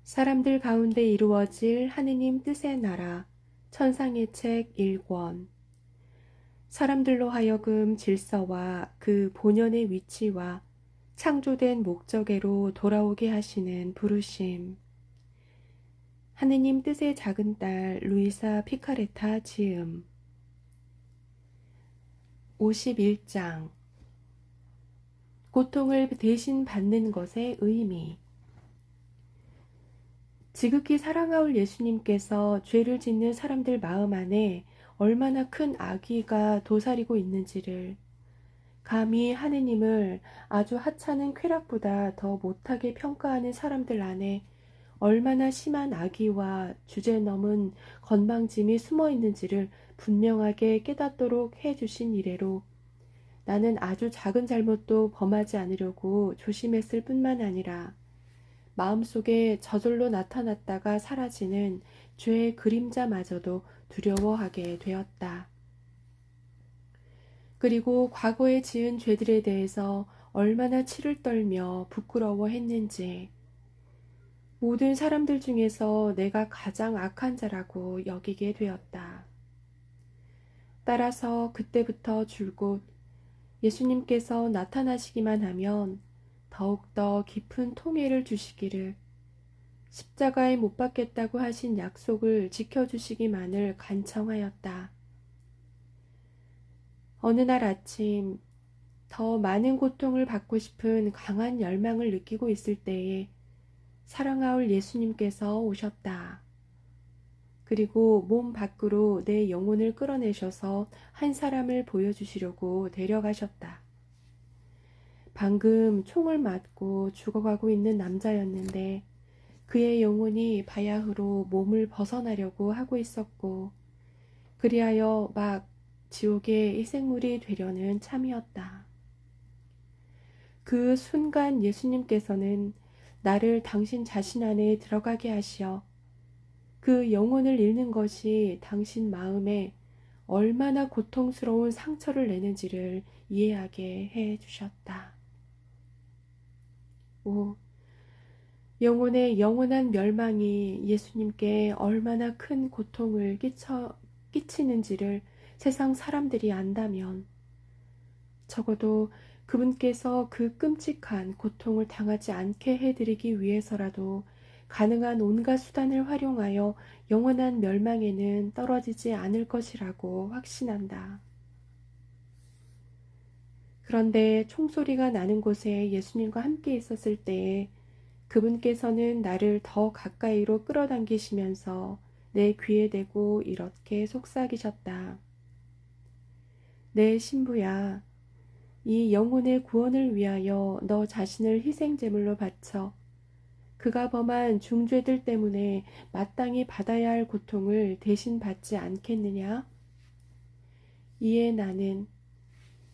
사람들 가운데 이루어질 하느님 뜻의 나라 천상의 책 1권. 사람들로 하여금 질서와 그 본연의 위치와 창조된 목적에로 돌아오게 하시는 부르심. 하느님 뜻의 작은 딸 루이사 피카레타 지음. 51장. 고통을 대신 받는 것의 의미. 지극히 사랑하올 예수님께서 죄를 짓는 사람들 마음 안에 얼마나 큰 악의가 도사리고 있는지를, 감히 하느님을 아주 하찮은 쾌락보다 더 못하게 평가하는 사람들 안에 얼마나 심한 악의와 주제넘은 건방짐이 숨어 있는지를 분명하게 깨닫도록 해주신 이래로 나는 아주 작은 잘못도 범하지 않으려고 조심했을 뿐만 아니라 마음속에 저절로 나타났다가 사라지는 죄의 그림자마저도 두려워하게 되었다. 그리고 과거에 지은 죄들에 대해서 얼마나 치를 떨며 부끄러워했는지, 모든 사람들 중에서 내가 가장 악한 자라고 여기게 되었다. 따라서 그때부터 줄곧 예수님께서 나타나시기만 하면 더욱더 깊은 통해를 주시기를, 십자가에 못 박겠다고 하신 약속을 지켜주시기만을 간청하였다. 어느 날 아침, 더 많은 고통을 받고 싶은 강한 열망을 느끼고 있을 때에 사랑하올 예수님께서 오셨다. 그리고 몸 밖으로 내 영혼을 끌어내셔서 한 사람을 보여주시려고 데려가셨다. 방금 총을 맞고 죽어가고 있는 남자였는데 그의 영혼이 바야흐로 몸을 벗어나려고 하고 있었고, 그리하여 막 지옥의 희생물이 되려는 참이었다. 그 순간 예수님께서는 나를 당신 자신 안에 들어가게 하시어 그 영혼을 잃는 것이 당신 마음에 얼마나 고통스러운 상처를 내는지를 이해하게 해 주셨다. 오, 영혼의 영원한 멸망이 예수님께 얼마나 큰 고통을 끼치는지를 세상 사람들이 안다면, 적어도 그분께서 그 끔찍한 고통을 당하지 않게 해드리기 위해서라도 가능한 온갖 수단을 활용하여 영원한 멸망에는 떨어지지 않을 것이라고 확신한다. 그런데 총소리가 나는 곳에 예수님과 함께 있었을 때에 그분께서는 나를 더 가까이로 끌어당기시면서 내 귀에 대고 이렇게 속삭이셨다. 내 신부야, 이 영혼의 구원을 위하여 너 자신을 희생제물로 바쳐 그가 범한 중죄들 때문에 마땅히 받아야 할 고통을 대신 받지 않겠느냐? 이에 나는,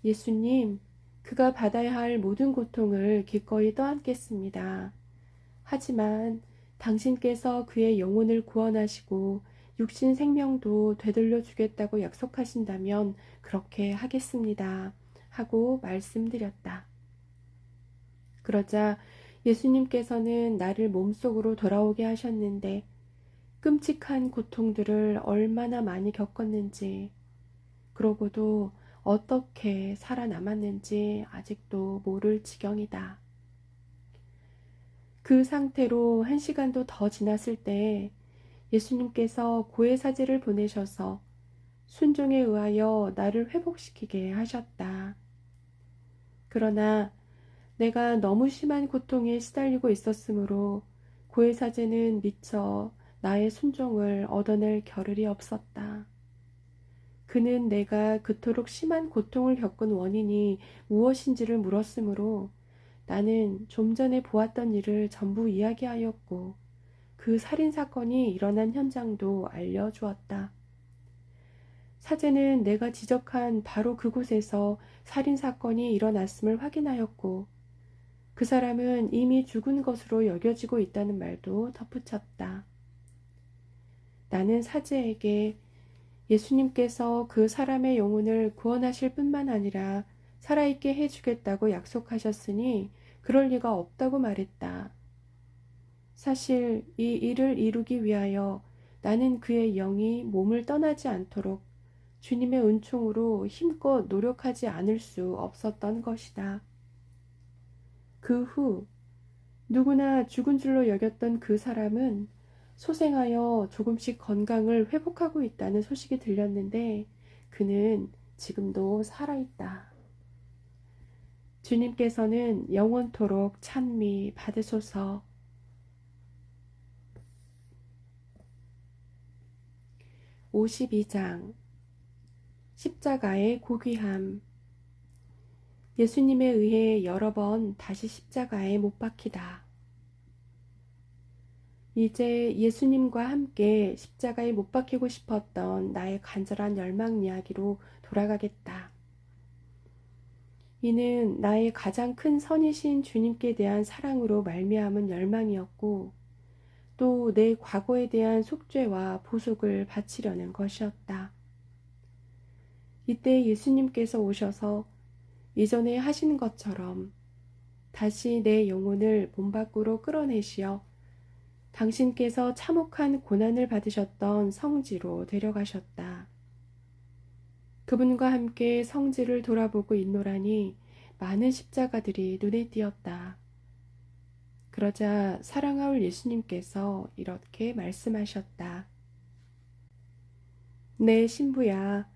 예수님, 그가 받아야 할 모든 고통을 기꺼이 떠안겠습니다. 하지만 당신께서 그의 영혼을 구원하시고 육신 생명도 되돌려 주겠다고 약속하신다면 그렇게 하겠습니다. 하고 말씀드렸다. 그러자 예수님께서는 나를 몸속으로 돌아오게 하셨는데 끔찍한 고통들을 얼마나 많이 겪었는지, 그러고도 어떻게 살아남았는지 아직도 모를 지경이다. 그 상태로 1시간도 더 지났을 때 예수님께서 고해사제를 보내셔서 순종에 의하여 나를 회복시키게 하셨다. 그러나 내가 너무 심한 고통에 시달리고 있었으므로 고해사제는 미처 나의 순종을 얻어낼 겨를이 없었다. 그는 내가 그토록 심한 고통을 겪은 원인이 무엇인지를 물었으므로 나는 좀 전에 보았던 일을 전부 이야기하였고 그 살인사건이 일어난 현장도 알려주었다. 사제는 내가 지적한 바로 그곳에서 살인사건이 일어났음을 확인하였고 그 사람은 이미 죽은 것으로 여겨지고 있다는 말도 덧붙였다. 나는 사제에게 예수님께서 그 사람의 영혼을 구원하실 뿐만 아니라 살아있게 해주겠다고 약속하셨으니 그럴 리가 없다고 말했다. 사실 이 일을 이루기 위하여 나는 그의 영이 몸을 떠나지 않도록 주님의 은총으로 힘껏 노력하지 않을 수 없었던 것이다. 그 후 누구나 죽은 줄로 여겼던 그 사람은 소생하여 조금씩 건강을 회복하고 있다는 소식이 들렸는데 그는 지금도 살아있다. 주님께서는 영원토록 찬미 받으소서. 52장 십자가의 고귀함. 예수님에 의해 여러 번 다시 십자가에 못 박히다. 이제 예수님과 함께 십자가에 못 박히고 싶었던 나의 간절한 열망 이야기로 돌아가겠다. 이는 나의 가장 큰 선이신 주님께 대한 사랑으로 말미암은 열망이었고 또 내 과거에 대한 속죄와 보속을 바치려는 것이었다. 이때 예수님께서 오셔서 이전에 하신 것처럼 다시 내 영혼을 몸 밖으로 끌어내시어 당신께서 참혹한 고난을 받으셨던 성지로 데려가셨다. 그분과 함께 성지를 돌아보고 있노라니 많은 십자가들이 눈에 띄었다. 그러자 사랑하올 예수님께서 이렇게 말씀하셨다. 내 신부야,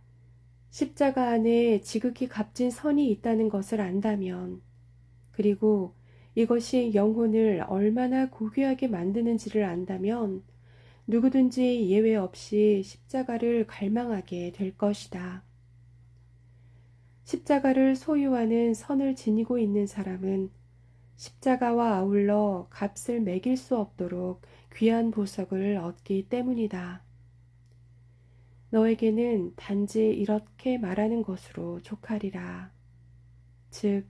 십자가 안에 지극히 값진 선이 있다는 것을 안다면, 그리고 이것이 영혼을 얼마나 고귀하게 만드는지를 안다면 누구든지 예외 없이 십자가를 갈망하게 될 것이다. 십자가를 소유하는 선을 지니고 있는 사람은 십자가와 아울러 값을 매길 수 없도록 귀한 보석을 얻기 때문이다. 너에게는 단지 이렇게 말하는 것으로 족하리라. 즉,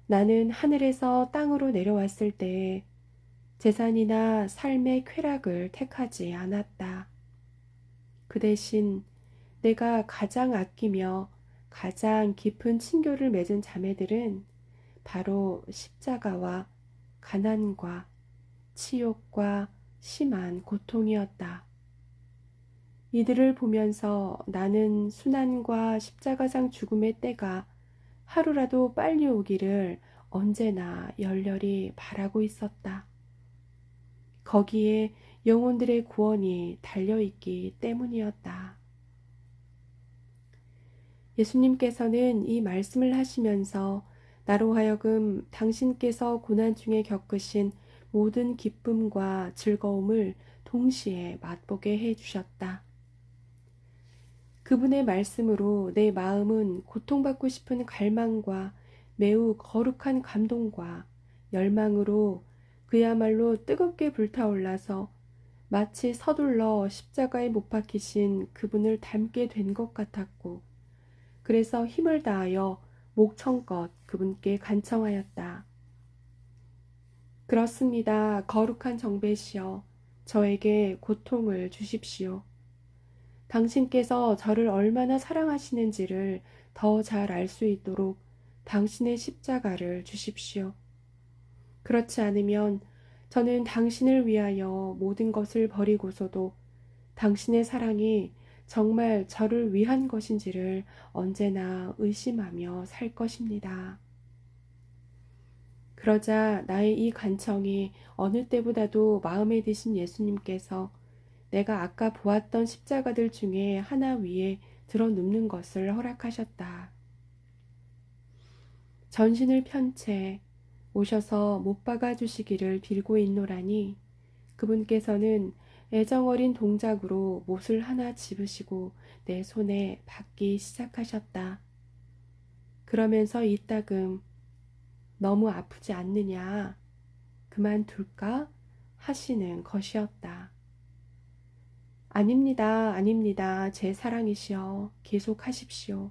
나는 하늘에서 땅으로 내려왔을 때에 재산이나 삶의 쾌락을 택하지 않았다. 그 대신 내가 가장 아끼며 가장 깊은 친교를 맺은 자매들은 바로 십자가와 가난과 치욕과 심한 고통이었다. 이들을 보면서 나는 순환과 십자가상 죽음의 때가 하루라도 빨리 오기를 언제나 열렬히 바라고 있었다. 거기에 영혼들의 구원이 달려있기 때문이었다. 예수님께서는 이 말씀을 하시면서 나로 하여금 당신께서 고난 중에 겪으신 모든 기쁨과 즐거움을 동시에 맛보게 해 주셨다. 그분의 말씀으로 내 마음은 고통받고 싶은 갈망과 매우 거룩한 감동과 열망으로 그야말로 뜨겁게 불타올라서 마치 서둘러 십자가에 못 박히신 그분을 닮게 된 것 같았고, 그래서 힘을 다하여 목청껏 그분께 간청하였다. 그렇습니다. 거룩한 정배시여, 저에게 고통을 주십시오. 당신께서 저를 얼마나 사랑하시는지를 더 잘 알 수 있도록 당신의 십자가를 주십시오. 그렇지 않으면 저는 당신을 위하여 모든 것을 버리고서도 당신의 사랑이 정말 저를 위한 것인지를 언제나 의심하며 살 것입니다. 그러자 나의 이 간청이 어느 때보다도 마음에 드신 예수님께서 내가 아까 보았던 십자가들 중에 하나 위에 들어 눕는 것을 허락하셨다. 전신을 편 채 오셔서 못 박아 주시기를 빌고 있노라니 그분께서는 애정어린 동작으로 못을 하나 집으시고 내 손에 박기 시작하셨다. 그러면서 이따금 너무 아프지 않느냐, 그만둘까 하시는 것이었다. 아닙니다, 아닙니다. 제 사랑이시여, 계속하십시오.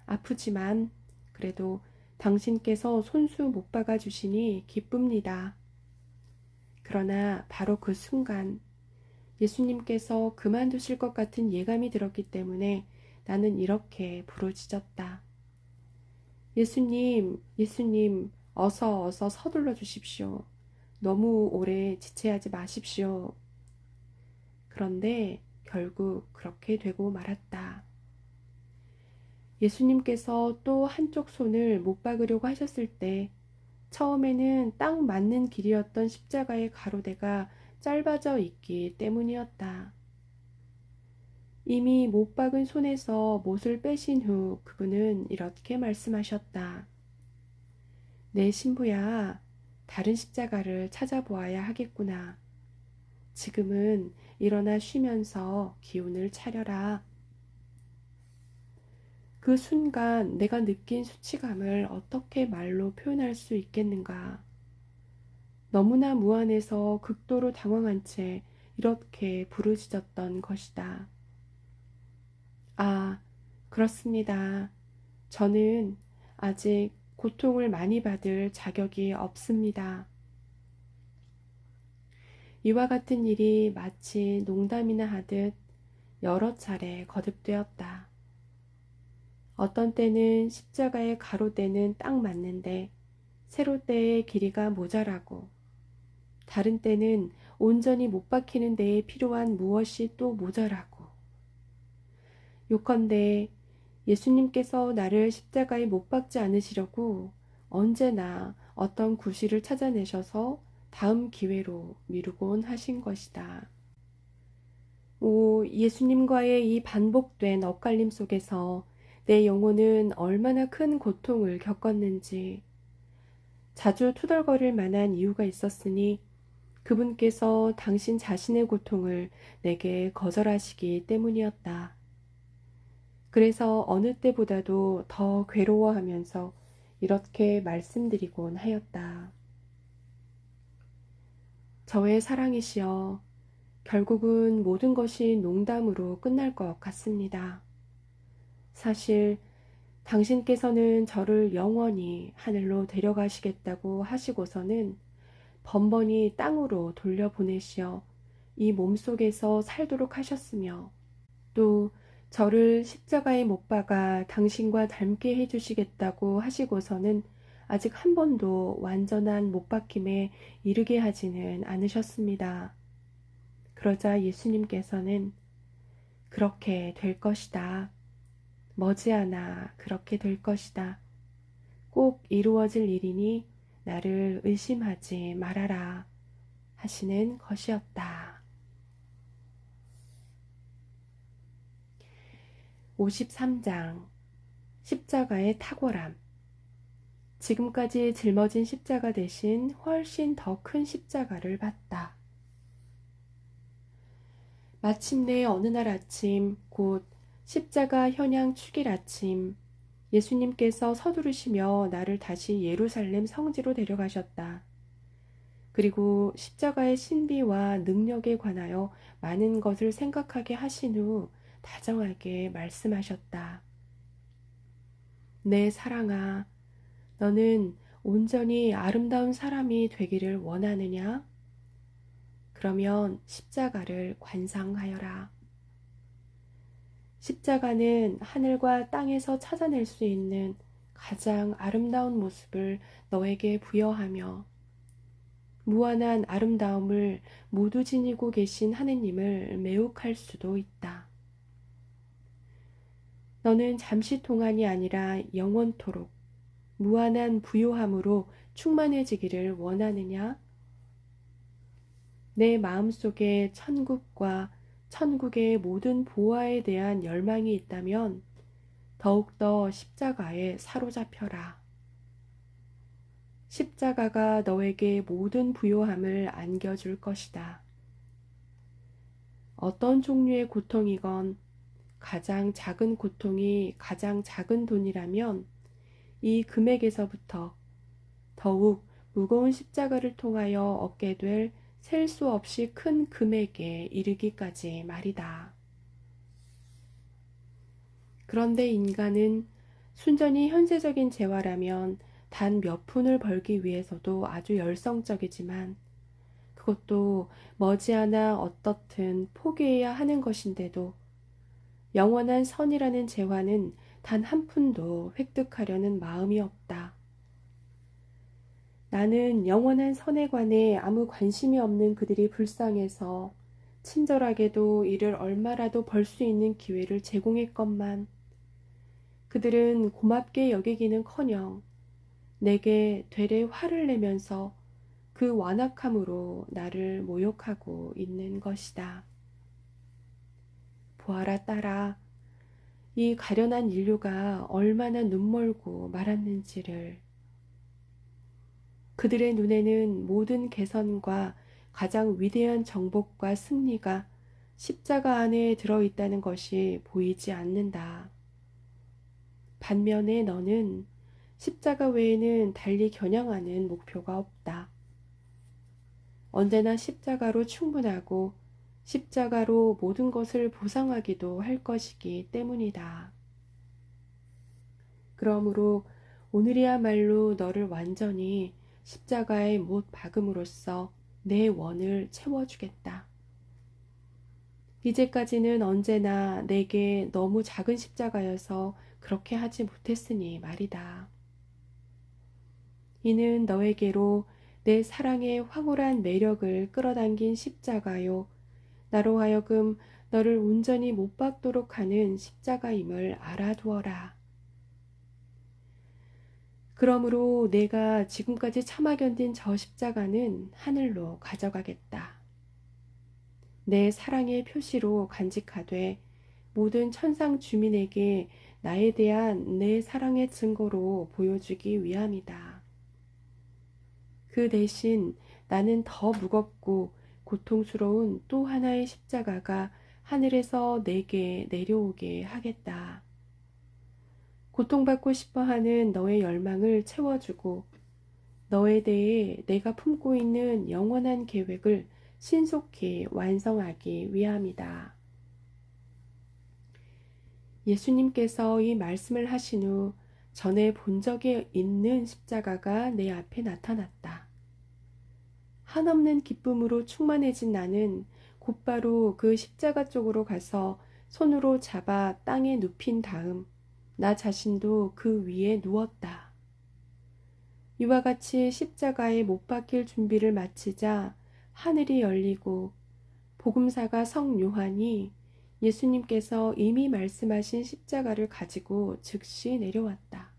아프지만 그래도 당신께서 손수 못 박아 주시니 기쁩니다. 그러나 바로 그 순간 예수님께서 그만두실 것 같은 예감이 들었기 때문에 나는 이렇게 부르짖었다. 예수님, 예수님, 어서 서둘러 주십시오. 너무 오래 지체하지 마십시오. 그런데 결국 그렇게 되고 말았다. 예수님께서 또 한쪽 손을 못 박으려고 하셨을 때 처음에는 딱 맞는 길이었던 십자가의 가로대가 짧아져 있기 때문이었다. 이미 못 박은 손에서 못을 빼신 후 그분은 이렇게 말씀하셨다. 내 신부야, 다른 십자가를 찾아보아야 하겠구나. 지금은 일어나 쉬면서 기운을 차려라. 그 순간 내가 느낀 수치감을 어떻게 말로 표현할 수 있겠는가. 너무나 무안해서 극도로 당황한 채 이렇게 부르짖었던 것이다. 아, 그렇습니다. 저는 아직 고통을 많이 받을 자격이 없습니다. 이와 같은 일이 마치 농담이나 하듯 여러 차례 거듭되었다. 어떤 때는 십자가의 가로대는 딱 맞는데 세로대의 길이가 모자라고, 다른 때는 온전히 못 박히는 데에 필요한 무엇이 또 모자라고. 요컨대 예수님께서 나를 십자가에 못 박지 않으시려고 언제나 어떤 구실을 찾아내셔서 다음 기회로 미루곤 하신 것이다. 오, 예수님과의 이 반복된 엇갈림 속에서 내 영혼은 얼마나 큰 고통을 겪었는지 자주 투덜거릴 만한 이유가 있었으니 그분께서 당신 자신의 고통을 내게 거절하시기 때문이었다. 그래서 어느 때보다도 더 괴로워하면서 이렇게 말씀드리곤 하였다. 저의 사랑이시여, 결국은 모든 것이 농담으로 끝날 것 같습니다. 사실 당신께서는 저를 영원히 하늘로 데려가시겠다고 하시고서는 번번이 땅으로 돌려보내시어 이 몸속에서 살도록 하셨으며 또 저를 십자가에 못 박아 당신과 닮게 해주시겠다고 하시고서는 아직 한 번도 완전한 못 박힘에 이르게 하지는 않으셨습니다. 그러자 예수님께서는 그렇게 될 것이다. 머지않아 그렇게 될 것이다. 꼭 이루어질 일이니 나를 의심하지 말아라 하시는 것이었다. 53장 십자가의 탁월함. 지금까지 짊어진 십자가 대신 훨씬 더 큰 십자가를 봤다. 마침내 어느 날 아침, 곧 십자가 현양 축일 아침, 예수님께서 서두르시며 나를 다시 예루살렘 성지로 데려가셨다. 그리고 십자가의 신비와 능력에 관하여 많은 것을 생각하게 하신 후 다정하게 말씀하셨다. 내 사랑아, 너는 온전히 아름다운 사람이 되기를 원하느냐? 그러면 십자가를 관상하여라. 십자가는 하늘과 땅에서 찾아낼 수 있는 가장 아름다운 모습을 너에게 부여하며 무한한 아름다움을 모두 지니고 계신 하느님을 매혹할 수도 있다. 너는 잠시 동안이 아니라 영원토록 무한한 부요함으로 충만해지기를 원하느냐? 내 마음속에 천국과 천국의 모든 보화에 대한 열망이 있다면 더욱더 십자가에 사로잡혀라. 십자가가 너에게 모든 부요함을 안겨줄 것이다. 어떤 종류의 고통이건 가장 작은 고통이 가장 작은 돈이라면 이 금액에서부터 더욱 무거운 십자가를 통하여 얻게 될 셀 수 없이 큰 금액에 이르기까지 말이다. 그런데 인간은 순전히 현세적인 재화라면 단 몇 푼을 벌기 위해서도 아주 열성적이지만 그것도 머지않아 어떻든 포기해야 하는 것인데도 영원한 선이라는 재화는 단 한 푼도 획득하려는 마음이 없다. 나는 영원한 선에 관해 아무 관심이 없는 그들이 불쌍해서 친절하게도 이를 얼마라도 벌 수 있는 기회를 제공했건만 그들은 고맙게 여기기는커녕 내게 되레 화를 내면서 그 완악함으로 나를 모욕하고 있는 것이다. 보아라 딸아, 이 가련한 인류가 얼마나 눈멀고 말았는지를. 그들의 눈에는 모든 개선과 가장 위대한 정복과 승리가 십자가 안에 들어있다는 것이 보이지 않는다. 반면에 너는 십자가 외에는 달리 겨냥하는 목표가 없다. 언제나 십자가로 충분하고 십자가로 모든 것을 보상하기도 할 것이기 때문이다. 그러므로 오늘이야말로 너를 완전히 십자가에 못 박음으로써 내 원을 채워주겠다. 이제까지는 언제나 내게 너무 작은 십자가여서 그렇게 하지 못했으니 말이다. 이는 너에게로 내 사랑의 황홀한 매력을 끌어당긴 십자가요, 나로 하여금 너를 온전히 못 박도록 하는 십자가임을 알아두어라. 그러므로 내가 지금까지 참아 견딘 저 십자가는 하늘로 가져가겠다. 내 사랑의 표시로 간직하되 모든 천상 주민에게 나에 대한 내 사랑의 증거로 보여주기 위함이다. 그 대신 나는 더 무겁고 고통스러운 또 하나의 십자가가 하늘에서 내게 내려오게 하겠다. 고통받고 싶어하는 너의 열망을 채워주고 너에 대해 내가 품고 있는 영원한 계획을 신속히 완성하기 위함이다. 예수님께서 이 말씀을 하신 후 전에 본 적이 있는 십자가가 내 앞에 나타났다. 한없는 기쁨으로 충만해진 나는 곧바로 그 십자가 쪽으로 가서 손으로 잡아 땅에 눕힌 다음 나 자신도 그 위에 누웠다. 이와 같이 십자가에 못 박힐 준비를 마치자 하늘이 열리고 복음사가 성 요한이 예수님께서 이미 말씀하신 십자가를 가지고 즉시 내려왔다.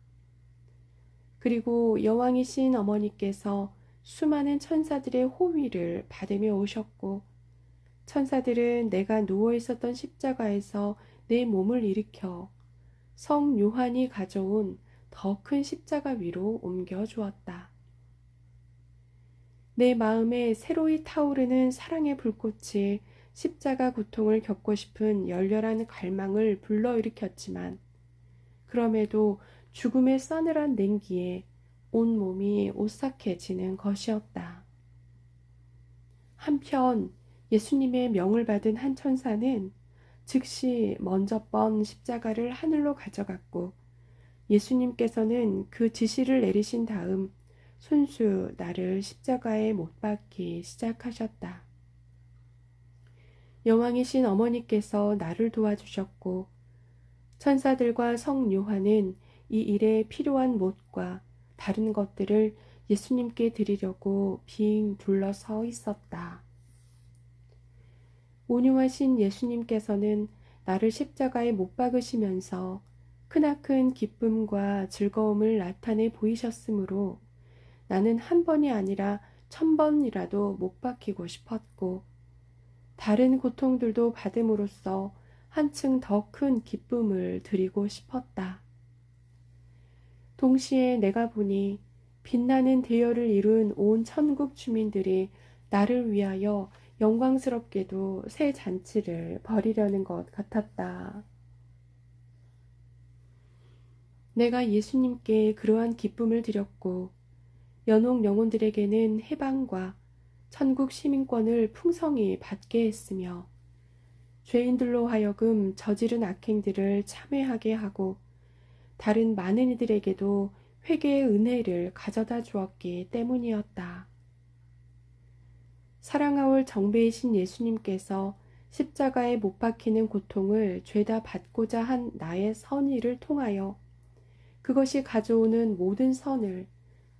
그리고 여왕이신 어머니께서 수많은 천사들의 호위를 받으며 오셨고 천사들은 내가 누워 있었던 십자가에서 내 몸을 일으켜 성 요한이 가져온 더 큰 십자가 위로 옮겨 주었다. 내 마음에 새로이 타오르는 사랑의 불꽃이 십자가 고통을 겪고 싶은 열렬한 갈망을 불러일으켰지만 그럼에도 죽음의 싸늘한 냉기에 온몸이 오싹해지는 것이었다. 한편 예수님의 명을 받은 한 천사는 즉시 먼저 번 십자가를 하늘로 가져갔고 예수님께서는 그 지시를 내리신 다음 손수 나를 십자가에 못 박기 시작하셨다. 여왕이신 어머니께서 나를 도와주셨고 천사들과 성 요한은 이 일에 필요한 못과 다른 것들을 예수님께 드리려고 빙 둘러서 있었다. 온유하신 예수님께서는 나를 십자가에 못 박으시면서 크나큰 기쁨과 즐거움을 나타내 보이셨으므로 나는 한 번이 아니라 1000번이라도 못 박히고 싶었고 다른 고통들도 받음으로써 한층 더 큰 기쁨을 드리고 싶었다. 동시에 내가 보니 빛나는 대열을 이룬 온 천국 주민들이 나를 위하여 영광스럽게도 새 잔치를 벌이려는 것 같았다. 내가 예수님께 그러한 기쁨을 드렸고 연옥 영혼들에게는 해방과 천국 시민권을 풍성히 받게 했으며 죄인들로 하여금 저지른 악행들을 참회하게 하고 다른 많은 이들에게도 회개의 은혜를 가져다 주었기 때문이었다. 사랑하올 정배이신 예수님께서 십자가에 못 박히는 고통을 죄다 받고자 한 나의 선의를 통하여 그것이 가져오는 모든 선을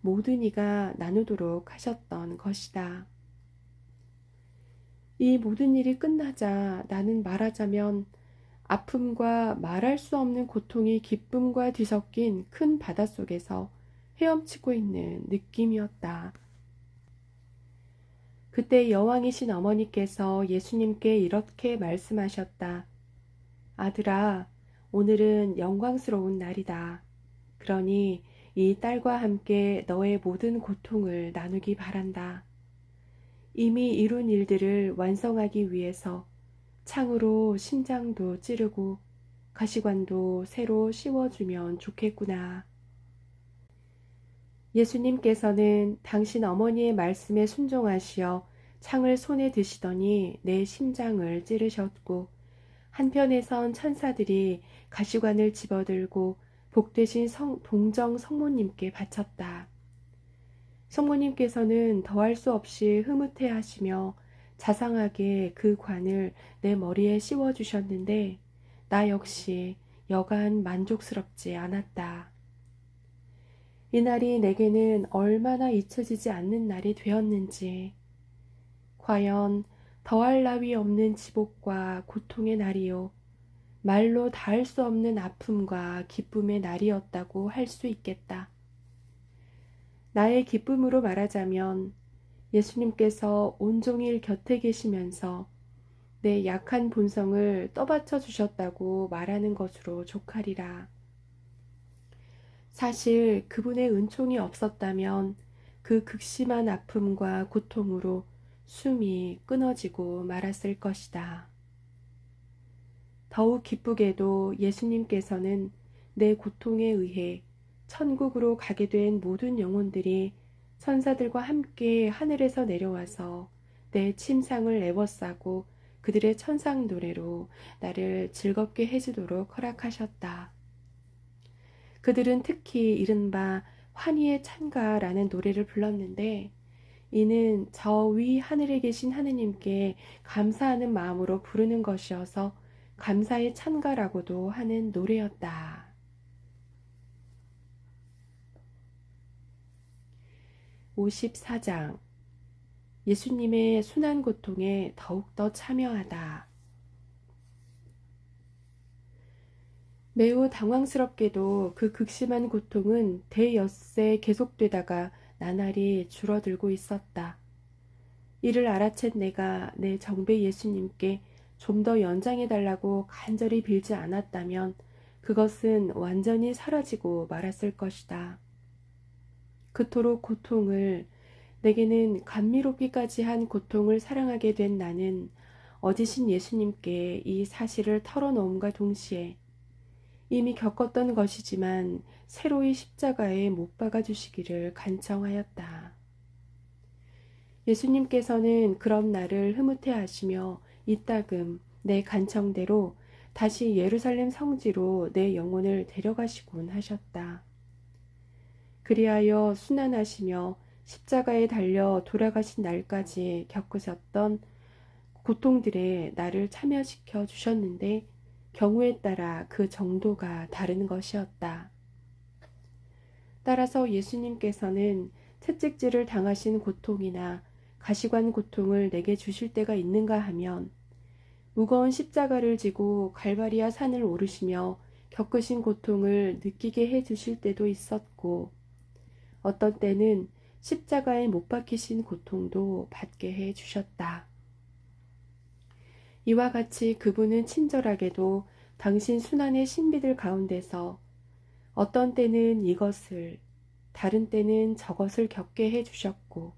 모든 이가 나누도록 하셨던 것이다. 이 모든 일이 끝나자 나는 말하자면 아픔과 말할 수 없는 고통이 기쁨과 뒤섞인 큰 바닷속에서 헤엄치고 있는 느낌이었다. 그때 여왕이신 어머니께서 예수님께 이렇게 말씀하셨다. 아들아, 오늘은 영광스러운 날이다. 그러니 이 딸과 함께 너의 모든 고통을 나누기 바란다. 이미 이룬 일들을 완성하기 위해서 창으로 심장도 찌르고 가시관도 새로 씌워주면 좋겠구나. 예수님께서는 당신 어머니의 말씀에 순종하시어 창을 손에 드시더니 내 심장을 찌르셨고 한편에선 천사들이 가시관을 집어들고 복되신 동정 성모님께 바쳤다. 성모님께서는 더할 수 없이 흐뭇해하시며 자상하게 그 관을 내 머리에 씌워주셨는데 나 역시 여간 만족스럽지 않았다. 이날이 내게는 얼마나 잊혀지지 않는 날이 되었는지, 과연 더할 나위 없는 지복과 고통의 날이요, 말로 닿을 수 없는 아픔과 기쁨의 날이었다고 할 수 있겠다. 나의 기쁨으로 말하자면 예수님께서 온종일 곁에 계시면서 내 약한 본성을 떠받쳐 주셨다고 말하는 것으로 족하리라. 사실 그분의 은총이 없었다면 그 극심한 아픔과 고통으로 숨이 끊어지고 말았을 것이다. 더욱 기쁘게도 예수님께서는 내 고통에 의해 천국으로 가게 된 모든 영혼들이 천사들과 함께 하늘에서 내려와서 내 침상을 애워싸고 그들의 천상 노래로 나를 즐겁게 해주도록 허락하셨다. 그들은 특히 이른바 환희의 찬가라는 노래를 불렀는데 이는 저 위 하늘에 계신 하느님께 감사하는 마음으로 부르는 것이어서 감사의 찬가라고도 하는 노래였다. 54장 예수님의 순환 고통에 더욱더 참여하다. 매우 당황스럽게도 그 극심한 고통은 대엿새 계속되다가 나날이 줄어들고 있었다. 이를 알아챈 내가 내 정배 예수님께 좀 더 연장해달라고 간절히 빌지 않았다면 그것은 완전히 사라지고 말았을 것이다. 그토록 고통을, 내게는 감미롭기까지 한 고통을 사랑하게 된 나는 어지신 예수님께 이 사실을 털어놓음과 동시에 이미 겪었던 것이지만 새로이 십자가에 못 박아 주시기를 간청하였다. 예수님께서는 그런 나를 흐뭇해 하시며 이따금 내 간청대로 다시 예루살렘 성지로 내 영혼을 데려가시곤 하셨다. 그리하여 순환하시며 십자가에 달려 돌아가신 날까지 겪으셨던 고통들에 나를 참여시켜 주셨는데 경우에 따라 그 정도가 다른 것이었다. 따라서 예수님께서는 채찍질을 당하신 고통이나 가시관 고통을 내게 주실 때가 있는가 하면 무거운 십자가를 지고 갈바리아 산을 오르시며 겪으신 고통을 느끼게 해 주실 때도 있었고 어떤 때는 십자가에 못 박히신 고통도 받게 해 주셨다. 이와 같이 그분은 친절하게도 당신 순환의 신비들 가운데서 어떤 때는 이것을, 다른 때는 저것을 겪게 해주셨고,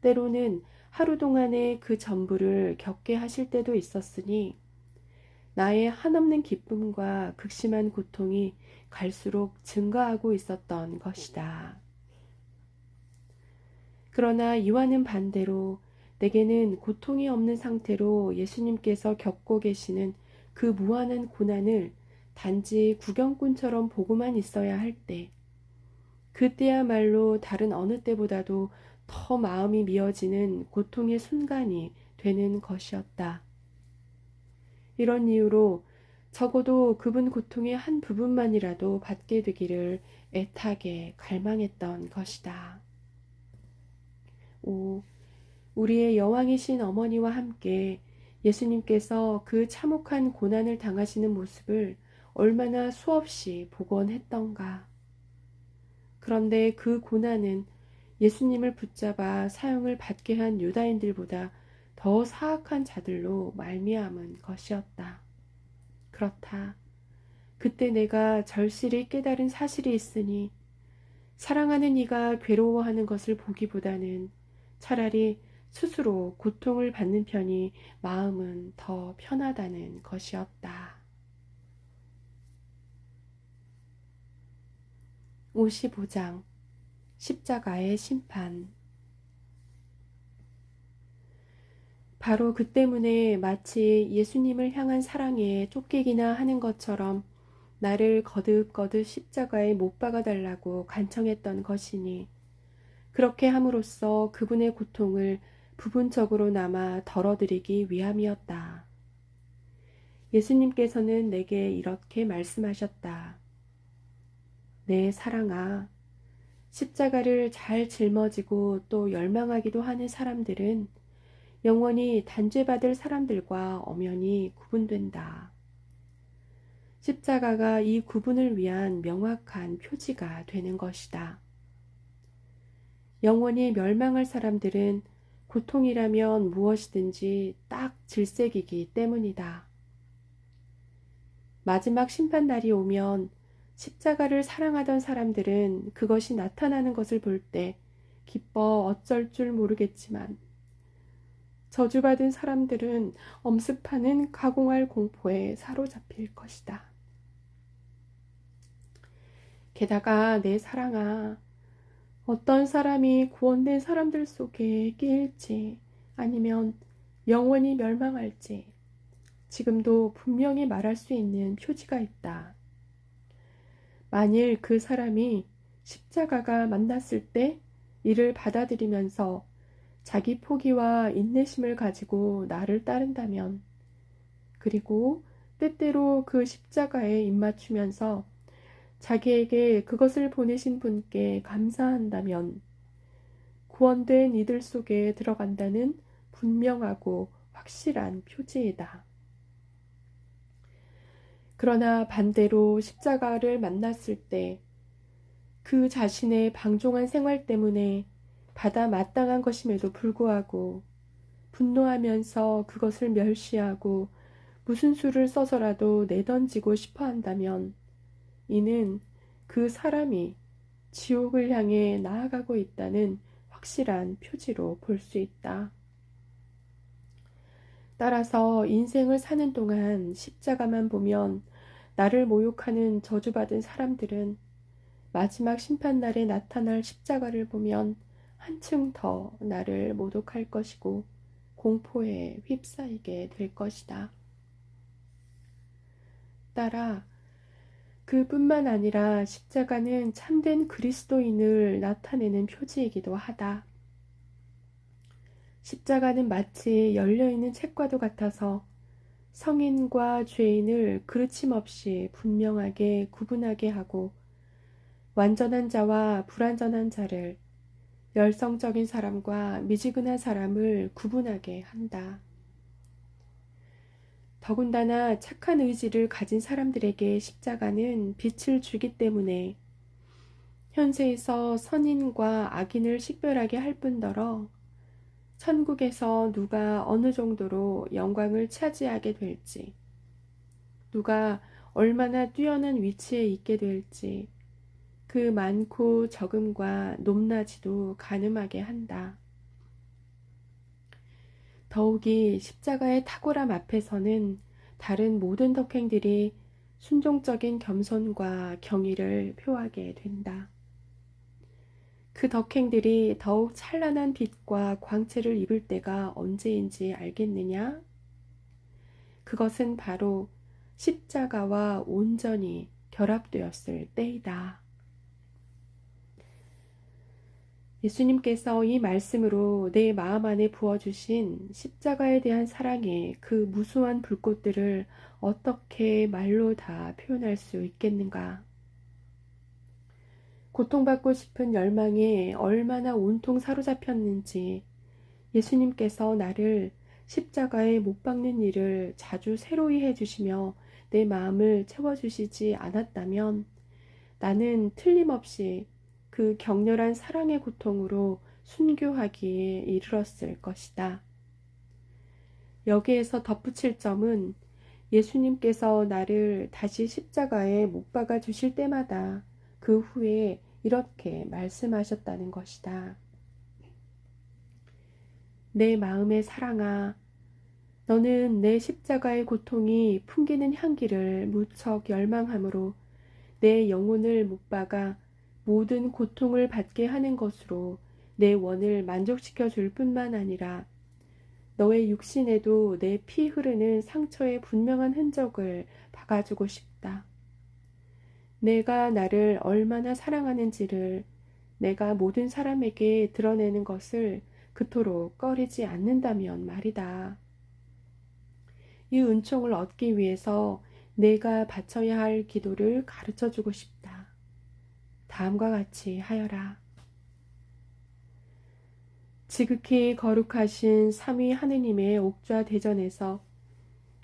때로는 하루 동안의 그 전부를 겪게 하실 때도 있었으니, 나의 한없는 기쁨과 극심한 고통이 갈수록 증가하고 있었던 것이다. 그러나 이와는 반대로 내게는 고통이 없는 상태로 예수님께서 겪고 계시는 그 무한한 고난을 단지 구경꾼처럼 보고만 있어야 할 때, 그때야말로 다른 어느 때보다도 더 마음이 미어지는 고통의 순간이 되는 것이었다. 이런 이유로 적어도 그분 고통의 한 부분만이라도 받게 되기를 애타게 갈망했던 것이다. 5. 우리의 여왕이신 어머니와 함께 예수님께서 그 참혹한 고난을 당하시는 모습을 얼마나 수없이 보곤 했던가. 그런데 그 고난은 예수님을 붙잡아 사형을 받게 한 유다인들보다 더 사악한 자들로 말미암은 것이었다. 그렇다. 그때 내가 절실히 깨달은 사실이 있으니 사랑하는 이가 괴로워하는 것을 보기보다는 차라리 스스로 고통을 받는 편이 마음은 더 편하다는 것이었다. 55장 십자가의 심판. 바로 그 때문에 마치 예수님을 향한 사랑에 쫓기기나 하는 것처럼 나를 거듭거듭 십자가에 못 박아달라고 간청했던 것이니, 그렇게 함으로써 그분의 고통을 부분적으로나마 덜어드리기 위함이었다. 예수님께서는 내게 이렇게 말씀하셨다. 내 사랑아, 십자가를 잘 짊어지고 또 열망하기도 하는 사람들은 영원히 단죄받을 사람들과 엄연히 구분된다. 십자가가 이 구분을 위한 명확한 표지가 되는 것이다. 영원히 멸망할 사람들은 고통이라면 무엇이든지 딱 질색이기 때문이다. 마지막 심판날이 오면 십자가를 사랑하던 사람들은 그것이 나타나는 것을 볼 때 기뻐 어쩔 줄 모르겠지만, 저주받은 사람들은 엄습하는 가공할 공포에 사로잡힐 것이다. 게다가 내 사랑아, 어떤 사람이 구원된 사람들 속에 끼일지 아니면 영원히 멸망할지 지금도 분명히 말할 수 있는 표지가 있다. 만일 그 사람이 십자가가 만났을 때 이를 받아들이면서 자기 포기와 인내심을 가지고 나를 따른다면, 그리고 때때로 그 십자가에 입맞추면서 자기에게 그것을 보내신 분께 감사한다면 구원된 이들 속에 들어간다는 분명하고 확실한 표지이다. 그러나 반대로 십자가를 만났을 때 그 자신의 방종한 생활 때문에 받아 마땅한 것임에도 불구하고 분노하면서 그것을 멸시하고 무슨 수를 써서라도 내던지고 싶어 한다면 이는 그 사람이 지옥을 향해 나아가고 있다는 확실한 표지로 볼 수 있다. 따라서 인생을 사는 동안 십자가만 보면 나를 모욕하는 저주받은 사람들은 마지막 심판날에 나타날 십자가를 보면 한층 더 나를 모독할 것이고 공포에 휩싸이게 될 것이다. 따라 그뿐만 아니라 십자가는 참된 그리스도인을 나타내는 표지이기도 하다. 십자가는 마치 열려있는 책과도 같아서 성인과 죄인을 그르침 없이 분명하게 구분하게 하고 완전한 자와 불완전한 자를, 열성적인 사람과 미지근한 사람을 구분하게 한다. 더군다나 착한 의지를 가진 사람들에게 십자가는 빛을 주기 때문에 현세에서 선인과 악인을 식별하게 할 뿐더러 천국에서 누가 어느 정도로 영광을 차지하게 될지, 누가 얼마나 뛰어난 위치에 있게 될지 그 많고 적음과 높낮이도 가늠하게 한다. 더욱이 십자가의 탁월함 앞에서는 다른 모든 덕행들이 순종적인 겸손과 경의를 표하게 된다. 그 덕행들이 더욱 찬란한 빛과 광채를 입을 때가 언제인지 알겠느냐? 그것은 바로 십자가와 온전히 결합되었을 때이다. 예수님께서 이 말씀으로 내 마음 안에 부어주신 십자가에 대한 사랑의 그 무수한 불꽃들을 어떻게 말로 다 표현할 수 있겠는가? 고통받고 싶은 열망에 얼마나 온통 사로잡혔는지 예수님께서 나를 십자가에 못 박는 일을 자주 새로이 해주시며 내 마음을 채워주시지 않았다면 나는 틀림없이 그 격렬한 사랑의 고통으로 순교하기에 이르렀을 것이다. 여기에서 덧붙일 점은 예수님께서 나를 다시 십자가에 못 박아 주실 때마다 그 후에 이렇게 말씀하셨다는 것이다. 내 마음의 사랑아, 너는 내 십자가의 고통이 풍기는 향기를 무척 열망하므로 내 영혼을 못 박아 모든 고통을 받게 하는 것으로 내 원을 만족시켜 줄 뿐만 아니라 너의 육신에도 내 피 흐르는 상처의 분명한 흔적을 박아주고 싶다. 내가 나를 얼마나 사랑하는지를 내가 모든 사람에게 드러내는 것을 그토록 꺼리지 않는다면 말이다. 이 은총을 얻기 위해서 내가 바쳐야 할 기도를 가르쳐 주고 싶다. 다음과 같이 하여라. 지극히 거룩하신 삼위 하느님의 옥좌 대전에서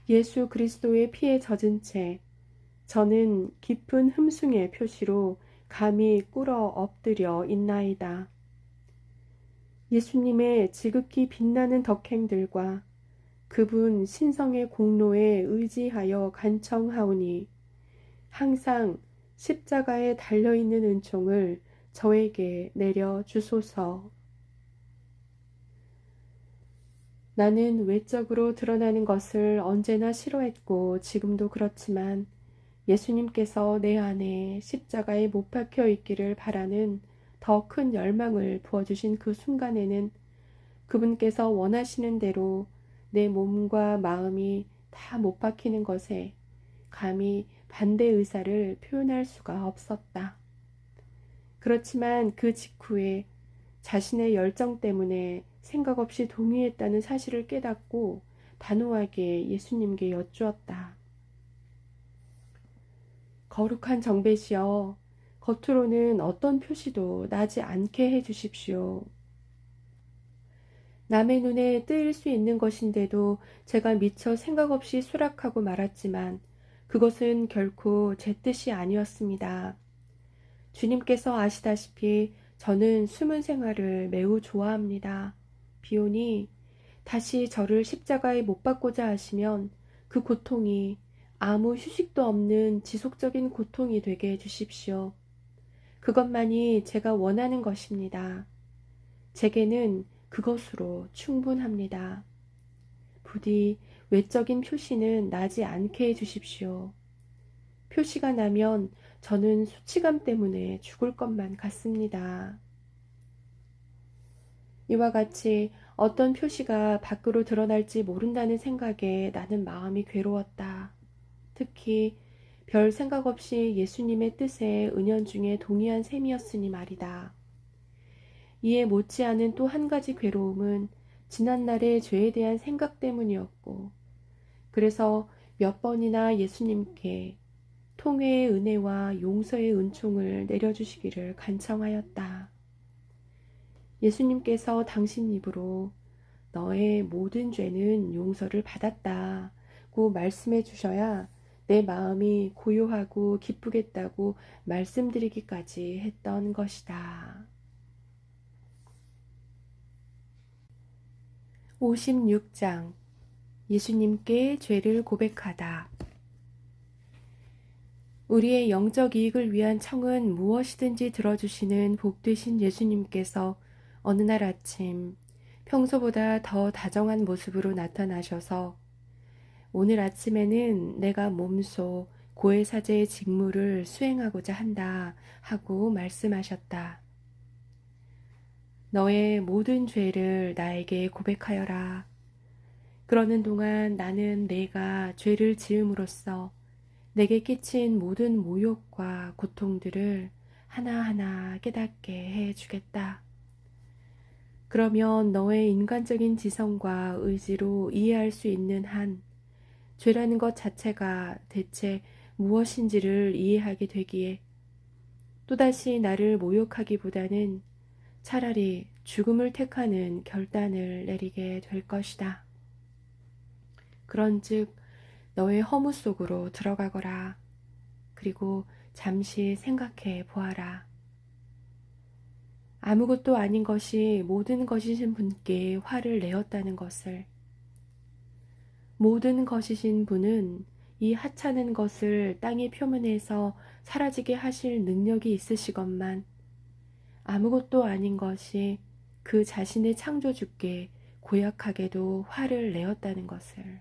예수 그리스도의 피에 젖은 채 저는 깊은 흠숭의 표시로 감히 꿇어 엎드려 있나이다. 예수님의 지극히 빛나는 덕행들과 그분 신성의 공로에 의지하여 간청하오니 항상 십자가에 달려있는 은총을 저에게 내려 주소서. 나는 외적으로 드러나는 것을 언제나 싫어했고 지금도 그렇지만 예수님께서 내 안에 십자가에 못 박혀 있기를 바라는 더 큰 열망을 부어주신 그 순간에는 그분께서 원하시는 대로 내 몸과 마음이 다 못 박히는 것에 감히 반대 의사를 표현할 수가 없었다. 그렇지만 그 직후에 자신의 열정 때문에 생각 없이 동의했다는 사실을 깨닫고 단호하게 예수님께 여쭈었다. 거룩한 정배시여, 겉으로는 어떤 표시도 나지 않게 해주십시오. 남의 눈에 뜨일 수 있는 것인데도 제가 미처 생각 없이 수락하고 말았지만 그것은 결코 제 뜻이 아니었습니다. 주님께서 아시다시피 저는 숨은 생활을 매우 좋아합니다. 비오니 다시 저를 십자가에 못 박고자 하시면 그 고통이 아무 휴식도 없는 지속적인 고통이 되게 해주십시오. 그것만이 제가 원하는 것입니다. 제게는 그것으로 충분합니다. 부디 외적인 표시는 나지 않게 해주십시오. 표시가 나면 저는 수치감 때문에 죽을 것만 같습니다. 이와 같이 어떤 표시가 밖으로 드러날지 모른다는 생각에 나는 마음이 괴로웠다. 특히 별 생각 없이 예수님의 뜻에 은연중에 동의한 셈이었으니 말이다. 이에 못지않은 또 한 가지 괴로움은 지난날의 죄에 대한 생각 때문이었고, 그래서 몇 번이나 예수님께 통회의 은혜와 용서의 은총을 내려주시기를 간청하였다. 예수님께서 당신 입으로 너의 모든 죄는 용서를 받았다고 말씀해 주셔야 내 마음이 고요하고 기쁘겠다고 말씀드리기까지 했던 것이다. 56장 예수님께 죄를 고백하다. 우리의 영적 이익을 위한 청은 무엇이든지 들어주시는 복되신 예수님께서 어느 날 아침 평소보다 더 다정한 모습으로 나타나셔서 오늘 아침에는 내가 몸소 고해사제의 직무를 수행하고자 한다 하고 말씀하셨다. 너의 모든 죄를 나에게 고백하여라. 그러는 동안 나는 내가 죄를 지음으로써 내게 끼친 모든 모욕과 고통들을 하나하나 깨닫게 해주겠다. 그러면 너의 인간적인 지성과 의지로 이해할 수 있는 한 죄라는 것 자체가 대체 무엇인지를 이해하게 되기에 또다시 나를 모욕하기보다는 차라리 죽음을 택하는 결단을 내리게 될 것이다. 그런즉 너의 허무 속으로 들어가거라. 그리고 잠시 생각해 보아라. 아무것도 아닌 것이 모든 것이신 분께 화를 내었다는 것을, 모든 것이신 분은 이 하찮은 것을 땅의 표면에서 사라지게 하실 능력이 있으시건만 아무것도 아닌 것이 그 자신의 창조주께 고약하게도 화를 내었다는 것을,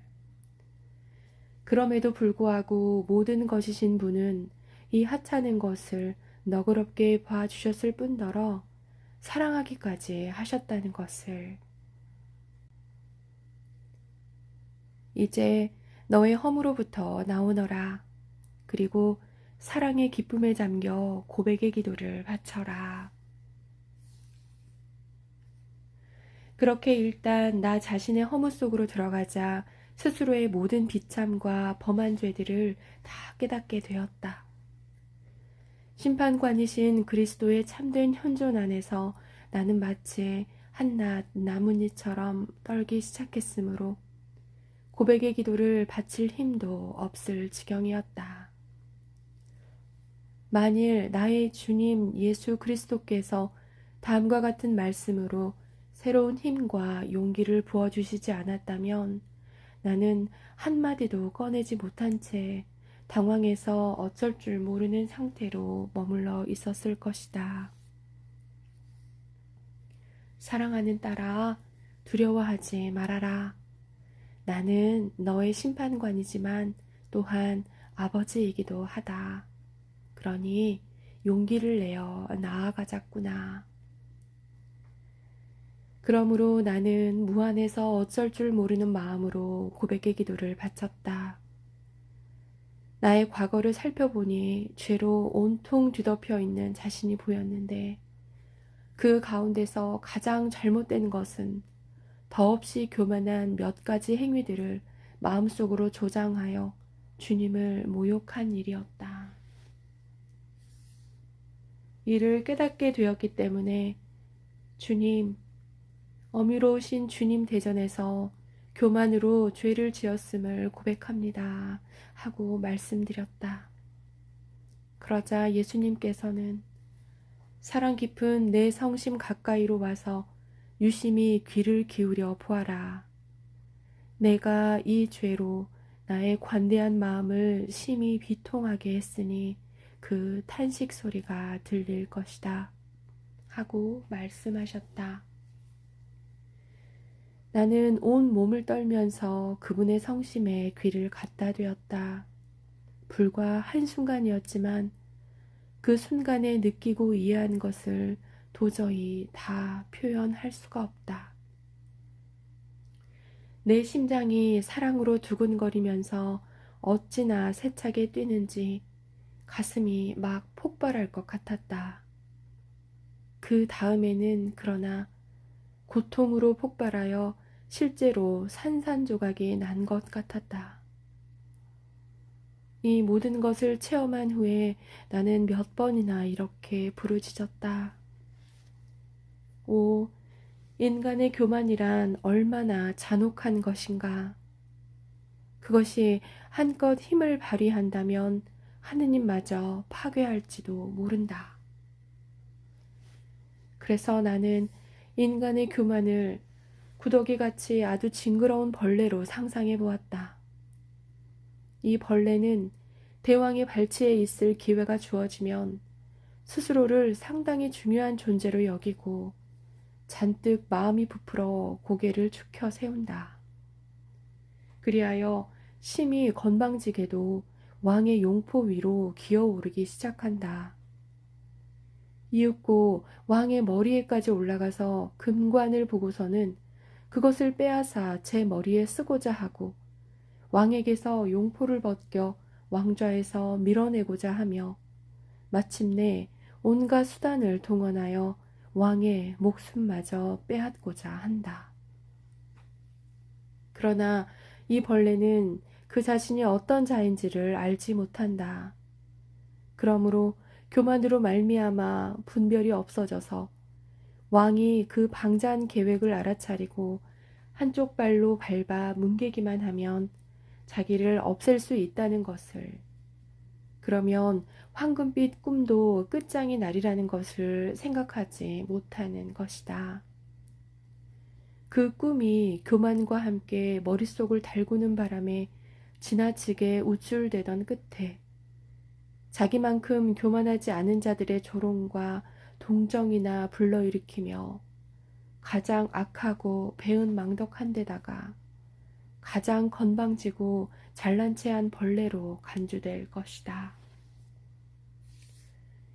그럼에도 불구하고 모든 것이신 분은 이 하찮은 것을 너그럽게 봐주셨을 뿐더러 사랑하기까지 하셨다는 것을, 이제 너의 허무로부터 나오너라. 그리고 사랑의 기쁨에 잠겨 고백의 기도를 바쳐라. 그렇게 일단 나 자신의 허무 속으로 들어가자 스스로의 모든 비참과 범한 죄들을 다 깨닫게 되었다. 심판관이신 그리스도의 참된 현존 안에서 나는 마치 한낱 나뭇잎처럼 떨기 시작했으므로 고백의 기도를 바칠 힘도 없을 지경이었다. 만일 나의 주님 예수 그리스도께서 다음과 같은 말씀으로 새로운 힘과 용기를 부어주시지 않았다면 나는 한마디도 꺼내지 못한 채 당황해서 어쩔 줄 모르는 상태로 머물러 있었을 것이다. 사랑하는 딸아, 두려워하지 말아라. 나는 너의 심판관이지만 또한 아버지이기도 하다. 그러니 용기를 내어 나아가자꾸나. 그러므로 나는 무안해서 어쩔 줄 모르는 마음으로 고백의 기도를 바쳤다. 나의 과거를 살펴보니 죄로 온통 뒤덮여 있는 자신이 보였는데 그 가운데서 가장 잘못된 것은 더없이 교만한 몇 가지 행위들을 마음속으로 조장하여 주님을 모욕한 일이었다. 이를 깨닫게 되었기 때문에 주님, 어미로우신 주님 대전에서 교만으로 죄를 지었음을 고백합니다 하고 말씀드렸다. 그러자 예수님께서는 사랑 깊은 내 성심 가까이로 와서 유심히 귀를 기울여 보아라. 내가 이 죄로 나의 관대한 마음을 심히 비통하게 했으니 그 탄식 소리가 들릴 것이다 하고 말씀하셨다. 나는 온 몸을 떨면서 그분의 성심에 귀를 갖다 대었다. 불과 한순간이었지만 그 순간에 느끼고 이해한 것을 도저히 다 표현할 수가 없다. 내 심장이 사랑으로 두근거리면서 어찌나 세차게 뛰는지 가슴이 막 폭발할 것 같았다. 그 다음에는 그러나 고통으로 폭발하여 실제로 산산조각이 난 것 같았다. 이 모든 것을 체험한 후에 나는 몇 번이나 이렇게 부르짖었다. 오, 인간의 교만이란 얼마나 잔혹한 것인가. 그것이 한껏 힘을 발휘한다면 하느님마저 파괴할지도 모른다. 그래서 나는 인간의 교만을 구더기같이 아주 징그러운 벌레로 상상해 보았다. 이 벌레는 대왕의 발치에 있을 기회가 주어지면 스스로를 상당히 중요한 존재로 여기고 잔뜩 마음이 부풀어 고개를 축혀 세운다. 그리하여 심히 건방지게도 왕의 용포 위로 기어오르기 시작한다. 이윽고 왕의 머리에까지 올라가서 금관을 보고서는 그것을 빼앗아 제 머리에 쓰고자 하고 왕에게서 용포를 벗겨 왕좌에서 밀어내고자 하며 마침내 온갖 수단을 동원하여 왕의 목숨마저 빼앗고자 한다. 그러나 이 벌레는 그 자신이 어떤 자인지를 알지 못한다. 그러므로 교만으로 말미암아 분별이 없어져서 왕이 그 방자한 계획을 알아차리고 한쪽 발로 밟아 뭉개기만 하면 자기를 없앨 수 있다는 것을, 그러면 황금빛 꿈도 끝장이 나리라는 것을 생각하지 못하는 것이다. 그 꿈이 교만과 함께 머릿속을 달구는 바람에 지나치게 우쭐대던 끝에 자기만큼 교만하지 않은 자들의 조롱과 동정이나 불러일으키며 가장 악하고 배은망덕한 데다가 가장 건방지고 잘난 체한 벌레로 간주될 것이다.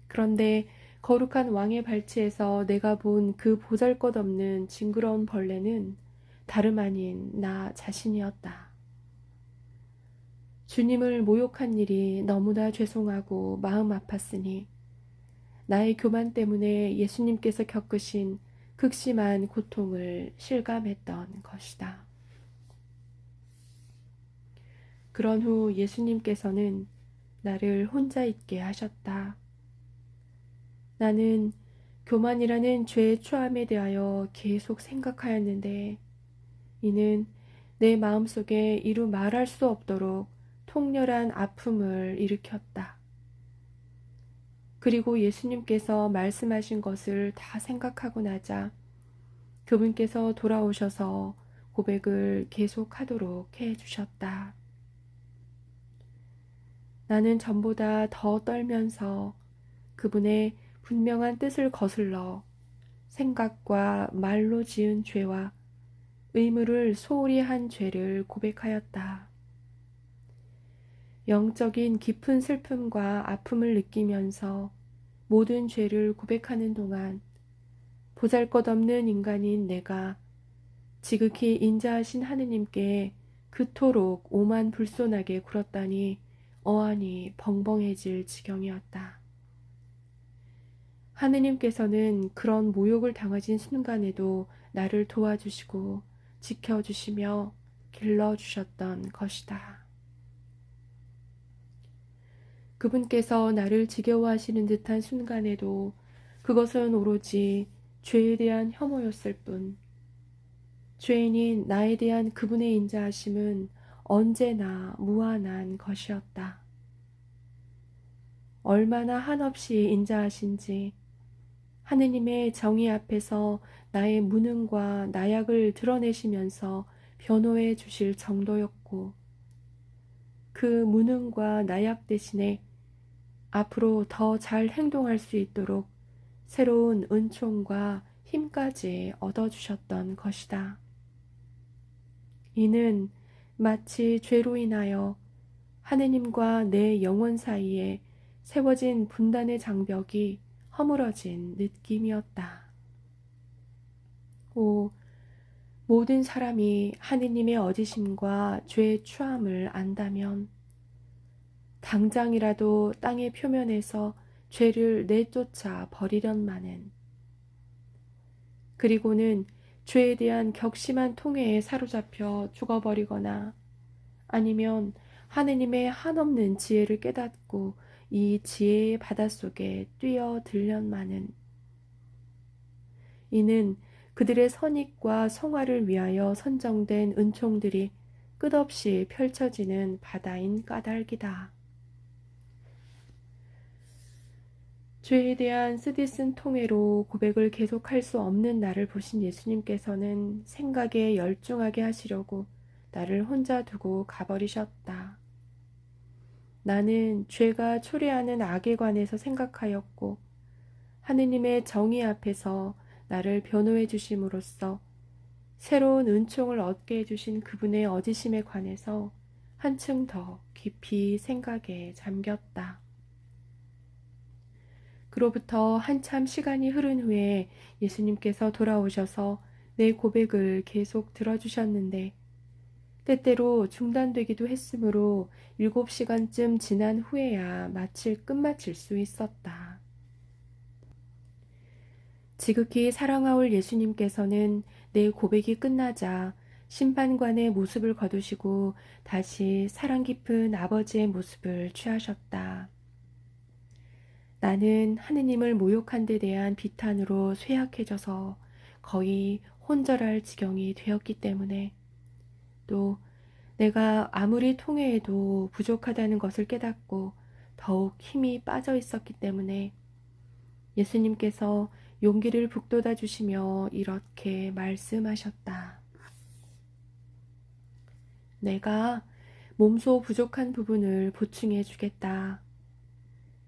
그런데 거룩한 왕의 발치에서 내가 본 그 보잘것없는 징그러운 벌레는 다름 아닌 나 자신이었다. 주님을 모욕한 일이 너무나 죄송하고 마음 아팠으니 나의 교만 때문에 예수님께서 겪으신 극심한 고통을 실감했던 것이다. 그런 후 예수님께서는 나를 혼자 있게 하셨다. 나는 교만이라는 죄의 추함에 대하여 계속 생각하였는데 이는 내 마음속에 이루 말할 수 없도록 통렬한 아픔을 일으켰다. 그리고 예수님께서 말씀하신 것을 다 생각하고 나자 그분께서 돌아오셔서 고백을 계속하도록 해주셨다. 나는 전보다 더 떨면서 그분의 분명한 뜻을 거슬러 생각과 말로 지은 죄와 의무를 소홀히 한 죄를 고백하였다. 영적인 깊은 슬픔과 아픔을 느끼면서 모든 죄를 고백하는 동안 보잘것없는 인간인 내가 지극히 인자하신 하느님께 그토록 오만 불손하게 굴었다니 어안이 벙벙해질 지경이었다. 하느님께서는 그런 모욕을 당하신 순간에도 나를 도와주시고 지켜주시며 길러주셨던 것이다. 그분께서 나를 지겨워하시는 듯한 순간에도 그것은 오로지 죄에 대한 혐오였을 뿐, 죄인인 나에 대한 그분의 인자하심은 언제나 무한한 것이었다. 얼마나 한없이 인자하신지 하느님의 정의 앞에서 나의 무능과 나약을 드러내시면서 변호해 주실 정도였고, 그 무능과 나약 대신에 앞으로 더 잘 행동할 수 있도록 새로운 은총과 힘까지 얻어주셨던 것이다. 이는 마치 죄로 인하여 하느님과 내 영혼 사이에 세워진 분단의 장벽이 허물어진 느낌이었다. 오, 모든 사람이 하느님의 어지심과 죄의 추함을 안다면 당장이라도 땅의 표면에서 죄를 내쫓아 버리련마는, 그리고는 죄에 대한 격심한 통해에 사로잡혀 죽어버리거나 아니면 하느님의 한없는 지혜를 깨닫고 이 지혜의 바닷속에 뛰어들련마는, 이는 그들의 선익과 성화를 위하여 선정된 은총들이 끝없이 펼쳐지는 바다인 까닭이다. 죄에 대한 쓰디쓴 통해로 고백을 계속할 수 없는 나를 보신 예수님께서는 생각에 열중하게 하시려고 나를 혼자 두고 가버리셨다. 나는 죄가 초래하는 악에 관해서 생각하였고 하느님의 정의 앞에서 나를 변호해 주심으로써 새로운 은총을 얻게 해주신 그분의 어지심에 관해서 한층 더 깊이 생각에 잠겼다. 그로부터 한참 시간이 흐른 후에 예수님께서 돌아오셔서 내 고백을 계속 들어주셨는데 때때로 중단되기도 했으므로 7시간쯤 지난 후에야 끝마칠 수 있었다. 지극히 사랑하올 예수님께서는 내 고백이 끝나자 심판관의 모습을 거두시고 다시 사랑 깊은 아버지의 모습을 취하셨다. 나는 하느님을 모욕한 데 대한 비탄으로 쇠약해져서 거의 혼절할 지경이 되었기 때문에, 또 내가 아무리 통회해도 부족하다는 것을 깨닫고 더욱 힘이 빠져 있었기 때문에 예수님께서 용기를 북돋아 주시며 이렇게 말씀하셨다. 내가 몸소 부족한 부분을 보충해 주겠다.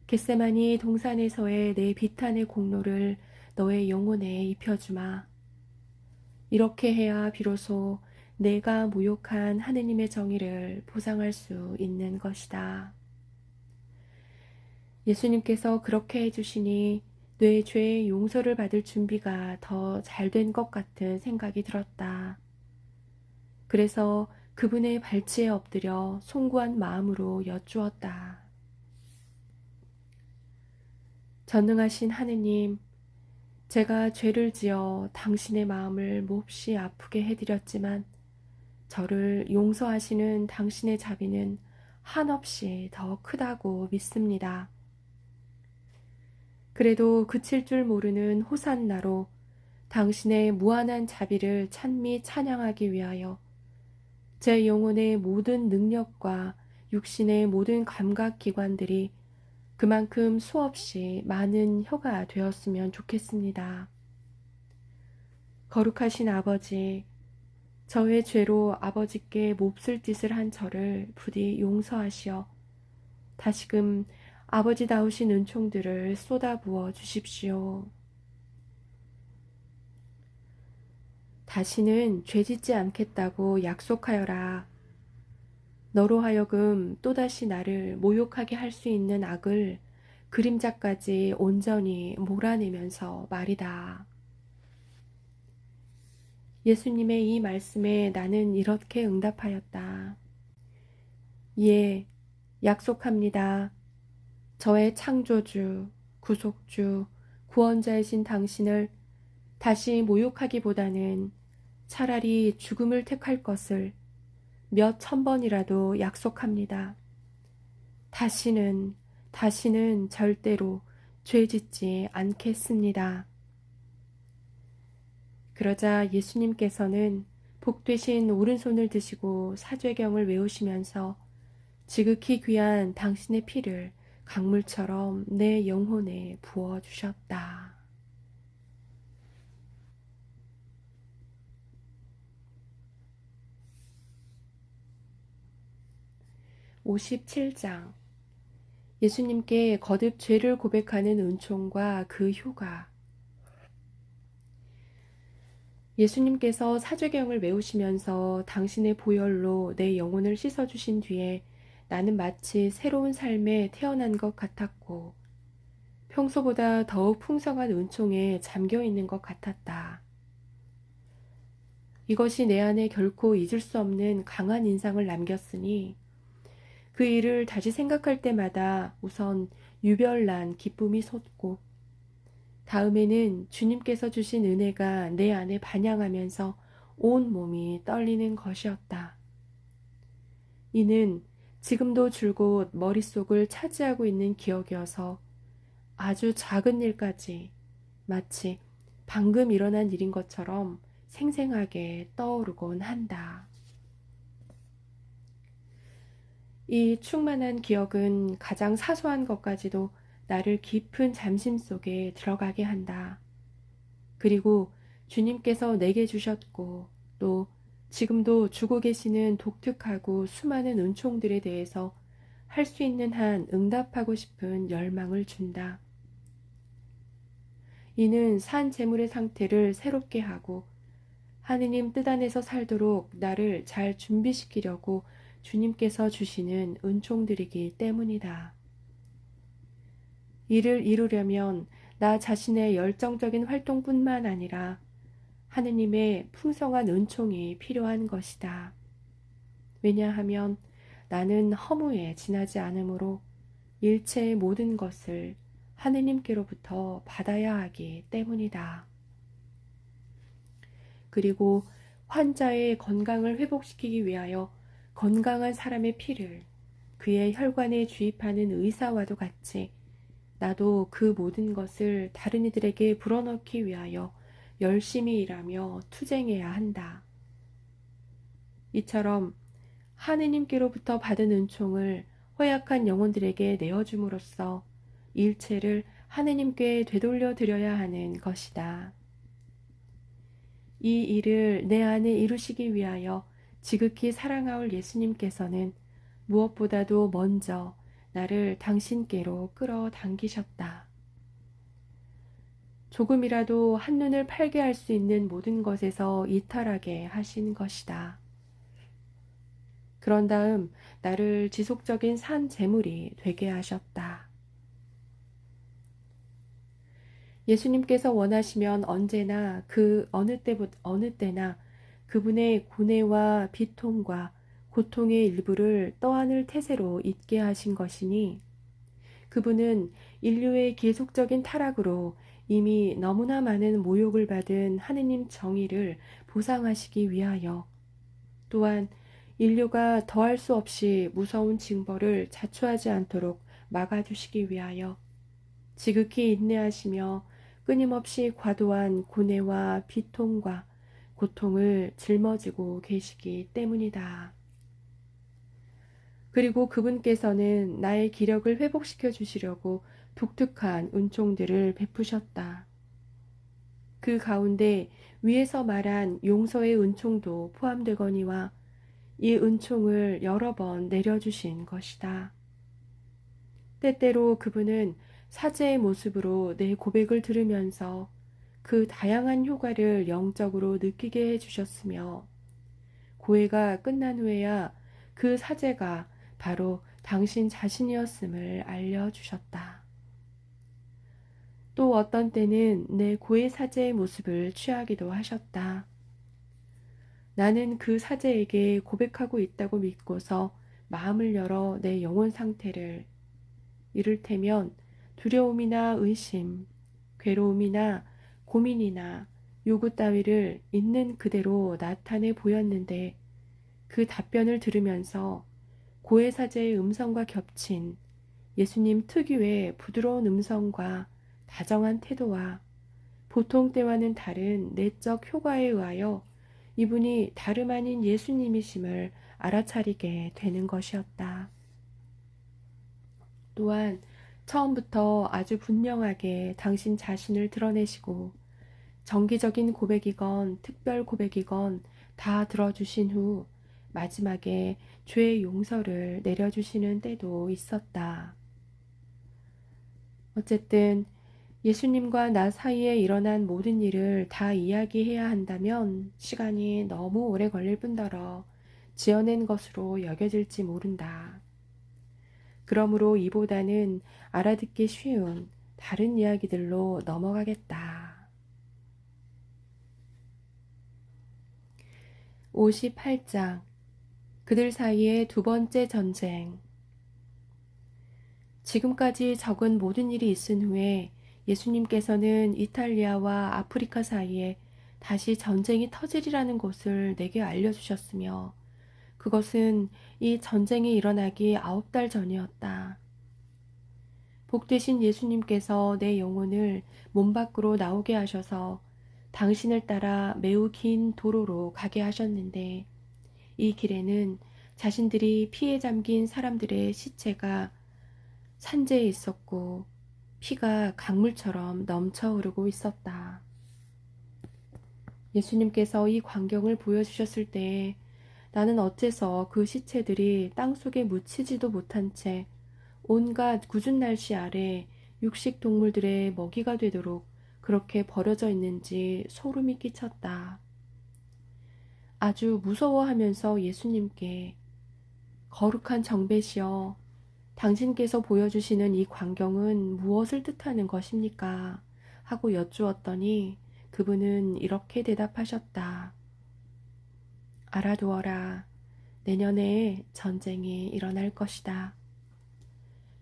겟세마니 동산에서의 내 비탄의 공로를 너의 영혼에 입혀주마. 이렇게 해야 비로소 내가 모욕한 하느님의 정의를 보상할 수 있는 것이다. 예수님께서 그렇게 해주시니 내 죄의 용서를 받을 준비가 더 잘 된 것 같은 생각이 들었다. 그래서 그분의 발치에 엎드려 송구한 마음으로 여쭈었다. 전능하신 하느님, 제가 죄를 지어 당신의 마음을 몹시 아프게 해드렸지만 저를 용서하시는 당신의 자비는 한없이 더 크다고 믿습니다. 그래도 그칠 줄 모르는 호산나로 당신의 무한한 자비를 찬미 찬양하기 위하여 제 영혼의 모든 능력과 육신의 모든 감각기관들이 그만큼 수없이 많은 혀가 되었으면 좋겠습니다. 거룩하신 아버지, 저의 죄로 아버지께 몹쓸 짓을 한 저를 부디 용서하시어 다시금 아버지다우신 은총들을 쏟아부어 주십시오. 다시는 죄짓지 않겠다고 약속하여라. 너로 하여금 또다시 나를 모욕하게 할 수 있는 악을 그림자까지 온전히 몰아내면서 말이다. 예수님의 이 말씀에 나는 이렇게 응답하였다. 예, 약속합니다. 저의 창조주, 구속주, 구원자이신 당신을 다시 모욕하기보다는 차라리 죽음을 택할 것을 몇 천 번이라도 약속합니다. 다시는 절대로 죄 짓지 않겠습니다. 그러자 예수님께서는 복되신 오른손을 드시고 사죄경을 외우시면서 지극히 귀한 당신의 피를 강물처럼 내 영혼에 부어주셨다. 57장 예수님께 거듭 죄를 고백하는 은총과 그 효과. 예수님께서 사죄경을 외우시면서 당신의 보혈로 내 영혼을 씻어주신 뒤에 나는 마치 새로운 삶에 태어난 것 같았고 평소보다 더욱 풍성한 은총에 잠겨 있는 것 같았다. 이것이 내 안에 결코 잊을 수 없는 강한 인상을 남겼으니 그 일을 다시 생각할 때마다 우선 유별난 기쁨이 솟고 다음에는 주님께서 주신 은혜가 내 안에 반향하면서 온 몸이 떨리는 것이었다. 이는 지금도 줄곧 머릿속을 차지하고 있는 기억이어서 아주 작은 일까지 마치 방금 일어난 일인 것처럼 생생하게 떠오르곤 한다. 이 충만한 기억은 가장 사소한 것까지도 나를 깊은 잠심 속에 들어가게 한다. 그리고 주님께서 내게 주셨고 또 지금도 주고 계시는 독특하고 수많은 은총들에 대해서 할 수 있는 한 응답하고 싶은 열망을 준다. 이는 산 제물의 상태를 새롭게 하고 하느님 뜻 안에서 살도록 나를 잘 준비시키려고 주님께서 주시는 은총들이기 때문이다. 이를 이루려면 나 자신의 열정적인 활동뿐만 아니라 하느님의 풍성한 은총이 필요한 것이다. 왜냐하면 나는 허무에 지나지 않으므로 일체의 모든 것을 하느님께로부터 받아야 하기 때문이다. 그리고 환자의 건강을 회복시키기 위하여 건강한 사람의 피를 그의 혈관에 주입하는 의사와도 같이 나도 그 모든 것을 다른 이들에게 불어넣기 위하여 열심히 일하며 투쟁해야 한다. 이처럼 하느님께로부터 받은 은총을 허약한 영혼들에게 내어줌으로써 일체를 하느님께 되돌려 드려야 하는 것이다. 이 일을 내 안에 이루시기 위하여 지극히 사랑하올 예수님께서는 무엇보다도 먼저 나를 당신께로 끌어당기셨다. 조금이라도 한눈을 팔게 할 수 있는 모든 것에서 이탈하게 하신 것이다. 그런 다음 나를 지속적인 산 제물이 되게 하셨다. 예수님께서 원하시면 언제나 그 어느 때나 그분의 고뇌와 비통과 고통의 일부를 떠안을 태세로 있게 하신 것이니 그분은 인류의 계속적인 타락으로 이미 너무나 많은 모욕을 받은 하느님 정의를 보상하시기 위하여 또한 인류가 더할 수 없이 무서운 징벌을 자초하지 않도록 막아주시기 위하여 지극히 인내하시며 끊임없이 과도한 고뇌와 비통과 고통을 짊어지고 계시기 때문이다. 그리고 그분께서는 나의 기력을 회복시켜 주시려고 독특한 은총들을 베푸셨다. 그 가운데 위에서 말한 용서의 은총도 포함되거니와 이 은총을 여러 번 내려주신 것이다. 때때로 그분은 사제의 모습으로 내 고백을 들으면서 그 다양한 효과를 영적으로 느끼게 해주셨으며 고해가 끝난 후에야 그 사제가 바로 당신 자신이었음을 알려주셨다. 또 어떤 때는 내 고해 사제의 모습을 취하기도 하셨다. 나는 그 사제에게 고백하고 있다고 믿고서 마음을 열어 내 영혼 상태를 이를테면 두려움이나 의심, 괴로움이나 고민이나 요구 따위를 있는 그대로 나타내 보였는데 그 답변을 들으면서 고해사제의 음성과 겹친 예수님 특유의 부드러운 음성과 다정한 태도와 보통 때와는 다른 내적 효과에 의하여 이분이 다름 아닌 예수님이심을 알아차리게 되는 것이었다. 또한 처음부터 아주 분명하게 당신 자신을 드러내시고 정기적인 고백이건 특별 고백이건 다 들어주신 후 마지막에 죄의 용서를 내려주시는 때도 있었다. 어쨌든 예수님과 나 사이에 일어난 모든 일을 다 이야기해야 한다면 시간이 너무 오래 걸릴 뿐더러 지어낸 것으로 여겨질지 모른다. 그러므로 이보다는 알아듣기 쉬운 다른 이야기들로 넘어가겠다. 58장 그들 사이의 두 번째 전쟁. 지금까지 적은 모든 일이 있은 후에 예수님께서는 이탈리아와 아프리카 사이에 다시 전쟁이 터지리라는 것을 내게 알려주셨으며 그것은 이 전쟁이 일어나기 9달 전이었다. 복되신 예수님께서 내 영혼을 몸 밖으로 나오게 하셔서 당신을 따라 매우 긴 도로로 가게 하셨는데 이 길에는 자신들이 피에 잠긴 사람들의 시체가 산재에 있었고 피가 강물처럼 넘쳐 흐르고 있었다. 예수님께서 이 광경을 보여주셨을 때에 나는 어째서 그 시체들이 땅속에 묻히지도 못한 채 온갖 궂은 날씨 아래 육식 동물들의 먹이가 되도록 그렇게 버려져 있는지 소름이 끼쳤다. 아주 무서워하면서 예수님께 거룩한 정배시여 당신께서 보여주시는 이 광경은 무엇을 뜻하는 것입니까? 하고 여쭈었더니 그분은 이렇게 대답하셨다. 알아두어라. 내년에 전쟁이 일어날 것이다.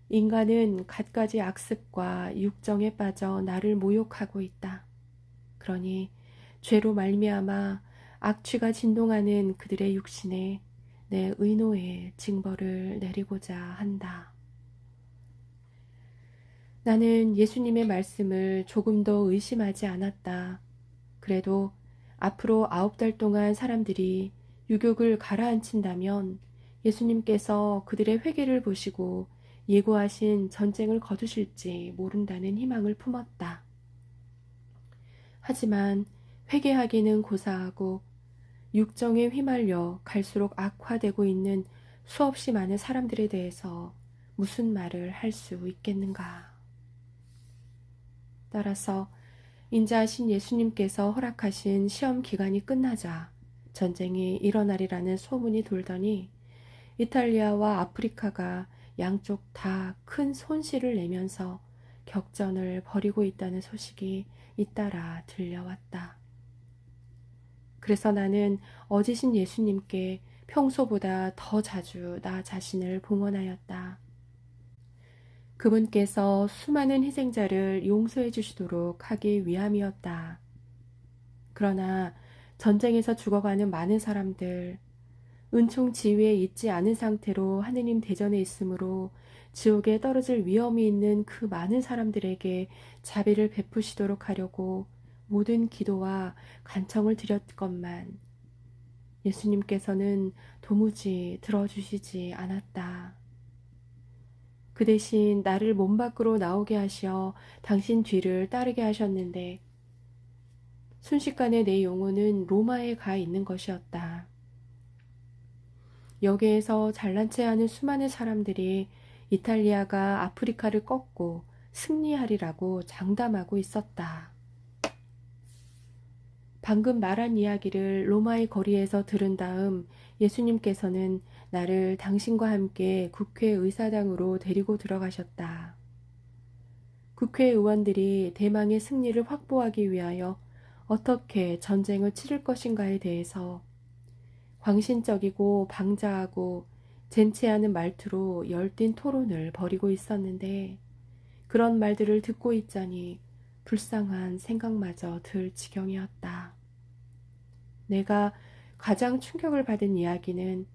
인간은 갖가지 악습과 육정에 빠져 나를 모욕하고 있다. 그러니 죄로 말미암아 악취가 진동하는 그들의 육신에 내 의노의 징벌을 내리고자 한다. 나는 예수님의 말씀을 조금도 의심하지 않았다. 그래도 앞으로 9달 동안 사람들이 유격을 가라앉힌다면 예수님께서 그들의 회개를 보시고 예고하신 전쟁을 거두실지 모른다는 희망을 품었다. 하지만 회개하기는 고사하고 육정에 휘말려 갈수록 악화되고 있는 수없이 많은 사람들에 대해서 무슨 말을 할 수 있겠는가. 따라서 인자하신 예수님께서 허락하신 시험 기간이 끝나자 전쟁이 일어나리라는 소문이 돌더니 이탈리아와 아프리카가 양쪽 다 큰 손실을 내면서 격전을 벌이고 있다는 소식이 잇따라 들려왔다. 그래서 나는 어지신 예수님께 평소보다 더 자주 나 자신을 봉헌하였다. 그분께서 수많은 희생자를 용서해 주시도록 하기 위함이었다. 그러나 전쟁에서 죽어가는 많은 사람들, 은총 지위에 있지 않은 상태로 하느님 대전에 있으므로 지옥에 떨어질 위험이 있는 그 많은 사람들에게 자비를 베푸시도록 하려고 모든 기도와 간청을 드렸건만 예수님께서는 도무지 들어주시지 않았다. 그 대신 나를 몸 밖으로 나오게 하시어 당신 뒤를 따르게 하셨는데 순식간에 내 영혼은 로마에 가 있는 것이었다. 여기에서 잘난 체하는 수많은 사람들이 이탈리아가 아프리카를 꺾고 승리하리라고 장담하고 있었다. 방금 말한 이야기를 로마의 거리에서 들은 다음 예수님께서는 나를 당신과 함께 국회의사당으로 데리고 들어가셨다. 국회의원들이 대망의 승리를 확보하기 위하여 어떻게 전쟁을 치를 것인가에 대해서 광신적이고 방자하고 젠체하는 말투로 열띤 토론을 벌이고 있었는데 그런 말들을 듣고 있자니 불쌍한 생각마저 들 지경이었다. 내가 가장 충격을 받은 이야기는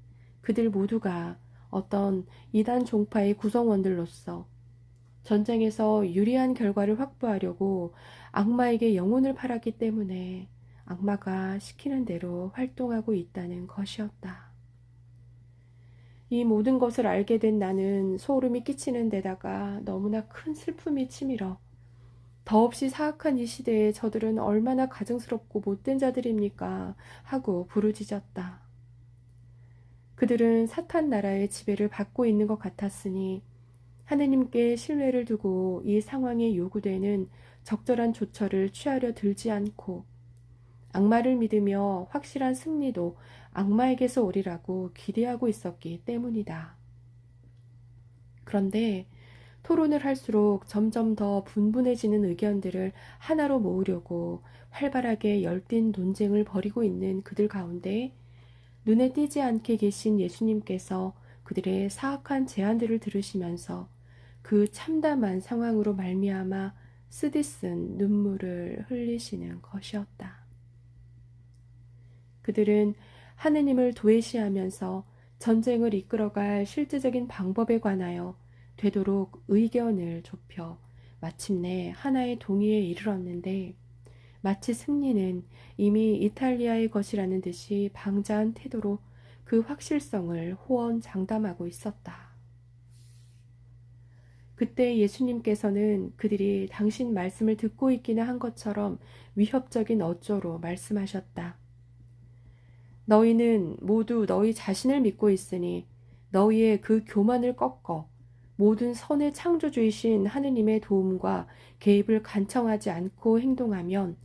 그들 모두가 어떤 이단 종파의 구성원들로서 전쟁에서 유리한 결과를 확보하려고 악마에게 영혼을 팔았기 때문에 악마가 시키는 대로 활동하고 있다는 것이었다. 이 모든 것을 알게 된 나는 소름이 끼치는 데다가 너무나 큰 슬픔이 치밀어 더없이 사악한 이 시대에 저들은 얼마나 가증스럽고 못된 자들입니까? 하고 부르짖었다. 그들은 사탄 나라의 지배를 받고 있는 것 같았으니 하느님께 신뢰를 두고 이 상황에 요구되는 적절한 조처를 취하려 들지 않고 악마를 믿으며 확실한 승리도 악마에게서 오리라고 기대하고 있었기 때문이다. 그런데 토론을 할수록 점점 더 분분해지는 의견들을 하나로 모으려고 활발하게 열띤 논쟁을 벌이고 있는 그들 가운데 눈에 띄지 않게 계신 예수님께서 그들의 사악한 제안들을 들으시면서 그 참담한 상황으로 말미암아 쓰디쓴 눈물을 흘리시는 것이었다. 그들은 하느님을 도외시하면서 전쟁을 이끌어갈 실질적인 방법에 관하여 되도록 의견을 좁혀 마침내 하나의 동의에 이르렀는데 마치 승리는 이미 이탈리아의 것이라는 듯이 방자한 태도로 그 확실성을 호언장담하고 있었다. 그때 예수님께서는 그들이 당신 말씀을 듣고 있기는 한 것처럼 위협적인 어조로 말씀하셨다. 너희는 모두 너희 자신을 믿고 있으니 너희의 그 교만을 꺾어 모든 선의 창조주이신 하느님의 도움과 개입을 간청하지 않고 행동하면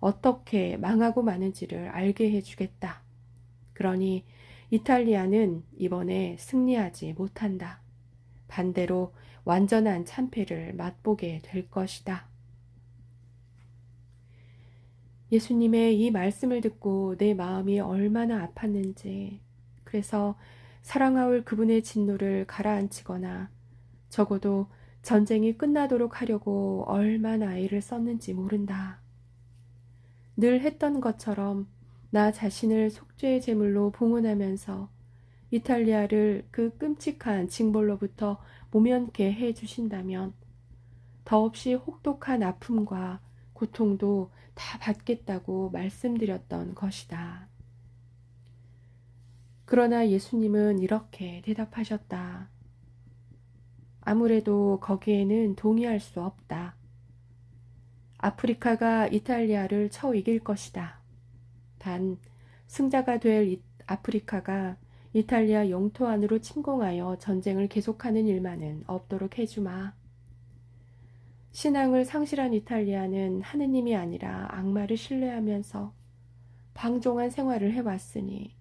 어떻게 망하고 마는지를 알게 해주겠다. 그러니 이탈리아는 이번에 승리하지 못한다. 반대로 완전한 참패를 맛보게 될 것이다. 예수님의 이 말씀을 듣고 내 마음이 얼마나 아팠는지, 그래서 사랑하올 그분의 진노를 가라앉히거나 적어도 전쟁이 끝나도록 하려고 얼마나 애를 썼는지 모른다. 늘 했던 것처럼 나 자신을 속죄의 제물로 봉헌하면서 이탈리아를 그 끔찍한 징벌로부터 모면케 해 주신다면 더없이 혹독한 아픔과 고통도 다 받겠다고 말씀드렸던 것이다. 그러나 예수님은 이렇게 대답하셨다. 아무래도 거기에는 동의할 수 없다. 아프리카가 이탈리아를 쳐 이길 것이다. 단 승자가 될 아프리카가 이탈리아 영토 안으로 침공하여 전쟁을 계속하는 일만은 없도록 해주마. 신앙을 상실한 이탈리아는 하느님이 아니라 악마를 신뢰하면서 방종한 생활을 해왔으니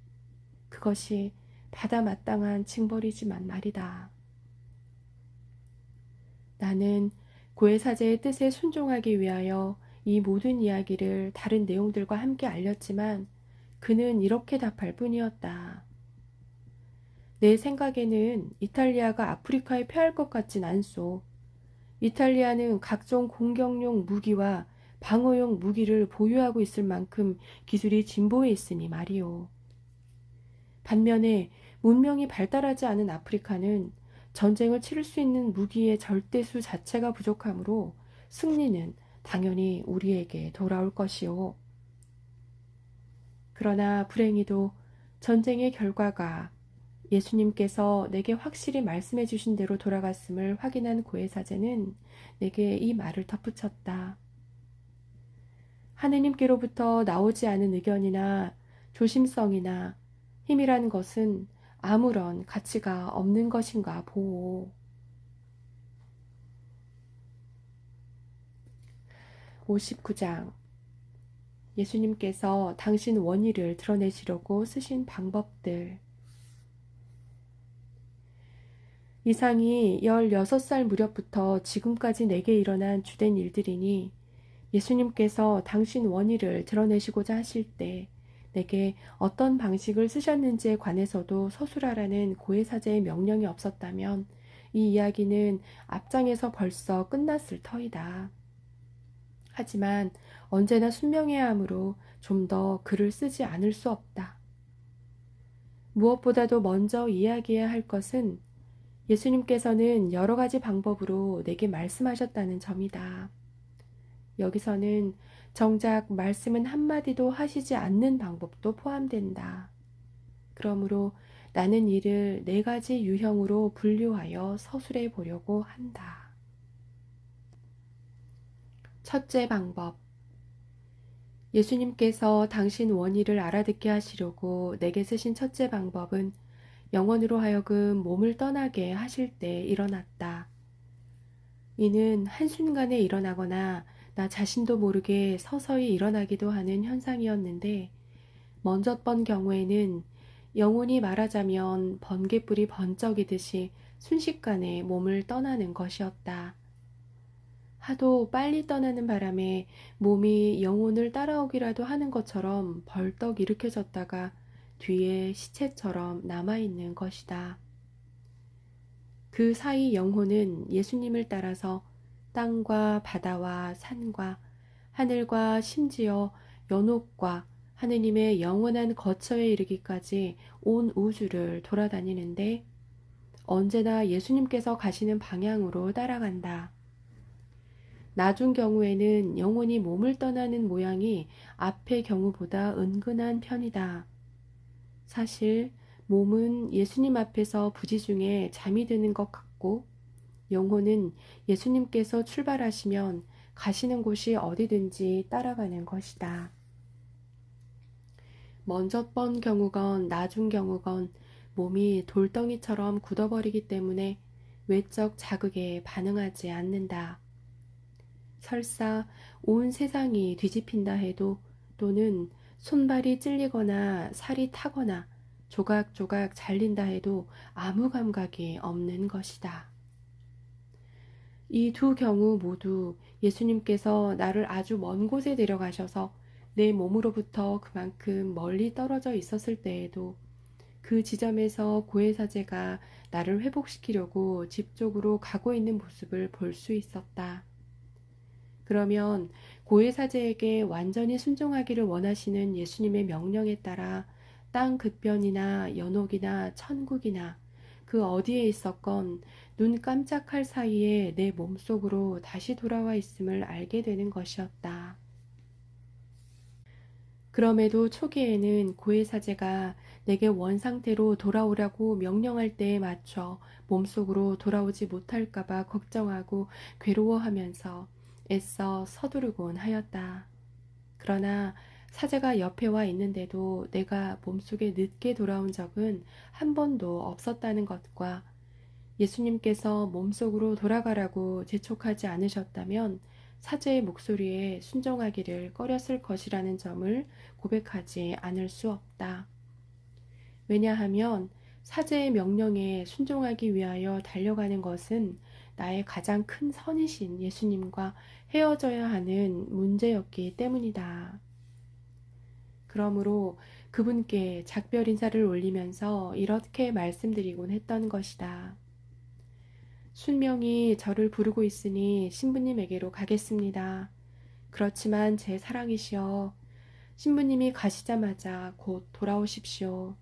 그것이 받아 마땅한 징벌이지만 말이다. 나는 고해사제의 뜻에 순종하기 위하여 이 모든 이야기를 다른 내용들과 함께 알렸지만 그는 이렇게 답할 뿐이었다. 내 생각에는 이탈리아가 아프리카에 패할 것 같진 않소. 이탈리아는 각종 공격용 무기와 방어용 무기를 보유하고 있을 만큼 기술이 진보해 있으니 말이오. 반면에 문명이 발달하지 않은 아프리카는 전쟁을 치를 수 있는 무기의 절대수 자체가 부족하므로 승리는 당연히 우리에게 돌아올 것이오. 그러나 불행히도 전쟁의 결과가 예수님께서 내게 확실히 말씀해 주신 대로 돌아갔음을 확인한 고해사제는 내게 이 말을 덧붙였다. 하느님께로부터 나오지 않은 의견이나 조심성이나 힘이라는 것은 아무런 가치가 없는 것인가 보오. 59장 예수님께서 당신 원의를 드러내시려고 쓰신 방법들. 이상이 16살 무렵부터 지금까지 내게 일어난 주된 일들이니 예수님께서 당신 원의를 드러내시고자 하실 때 내게 어떤 방식을 쓰셨는지에 관해서도 서술하라는 고해사제의 명령이 없었다면 이 이야기는 앞장에서 벌써 끝났을 터이다. 하지만 언제나 순명해야 하므로 좀 더 글을 쓰지 않을 수 없다. 무엇보다도 먼저 이야기해야 할 것은 예수님께서는 여러 가지 방법으로 내게 말씀하셨다는 점이다. 여기서는 정작 말씀은 한마디도 하시지 않는 방법도 포함된다. 그러므로 나는 이를 4가지 유형으로 분류하여 서술해 보려고 한다. 첫째 방법. 예수님께서 당신 원의를 알아듣게 하시려고 내게 쓰신 첫째 방법은 영혼으로 하여금 몸을 떠나게 하실 때 일어났다. 이는 한순간에 일어나거나 나 자신도 모르게 서서히 일어나기도 하는 현상이었는데 먼저 번 경우에는 영혼이 말하자면 번갯불이 번쩍이듯이 순식간에 몸을 떠나는 것이었다. 하도 빨리 떠나는 바람에 몸이 영혼을 따라오기라도 하는 것처럼 벌떡 일으켜졌다가 뒤에 시체처럼 남아있는 것이다. 그 사이 영혼은 예수님을 따라서 땅과 바다와 산과 하늘과 심지어 연옥과 하느님의 영원한 거처에 이르기까지 온 우주를 돌아다니는데 언제나 예수님께서 가시는 방향으로 따라간다. 나중 경우에는 영혼이 몸을 떠나는 모양이 앞의 경우보다 은근한 편이다. 사실 몸은 예수님 앞에서 부지중에 잠이 드는 것 같고 영혼은 예수님께서 출발하시면 가시는 곳이 어디든지 따라가는 것이다. 먼저 번 경우건 나중 경우건 몸이 돌덩이처럼 굳어버리기 때문에 외적 자극에 반응하지 않는다. 설사 온 세상이 뒤집힌다 해도 또는 손발이 찔리거나 살이 타거나 조각조각 잘린다 해도 아무 감각이 없는 것이다. 이 두 경우 모두 예수님께서 나를 아주 먼 곳에 데려가셔서 내 몸으로부터 그만큼 멀리 떨어져 있었을 때에도 그 지점에서 고해사제가 나를 회복시키려고 집 쪽으로 가고 있는 모습을 볼 수 있었다. 그러면 고해사제에게 완전히 순종하기를 원하시는 예수님의 명령에 따라 땅 극변이나 연옥이나 천국이나 그 어디에 있었건 눈 깜짝할 사이에 내 몸속으로 다시 돌아와 있음을 알게 되는 것이었다. 그럼에도 초기에는 고해사제가 내게 원상태로 돌아오라고 명령할 때에 맞춰 몸속으로 돌아오지 못할까봐 걱정하고 괴로워하면서 애써 서두르곤 하였다. 그러나 사제가 옆에 와 있는데도 내가 몸속에 늦게 돌아온 적은 한 번도 없었다는 것과 예수님께서 몸속으로 돌아가라고 재촉하지 않으셨다면 사제의 목소리에 순종하기를 꺼렸을 것이라는 점을 고백하지 않을 수 없다. 왜냐하면 사제의 명령에 순종하기 위하여 달려가는 것은 나의 가장 큰 선이신 예수님과 헤어져야 하는 문제였기 때문이다. 그러므로 그분께 작별 인사를 올리면서 이렇게 말씀드리곤 했던 것이다. 순명이 저를 부르고 있으니 신부님에게로 가겠습니다. 그렇지만 제 사랑이시여, 신부님이 가시자마자 곧 돌아오십시오.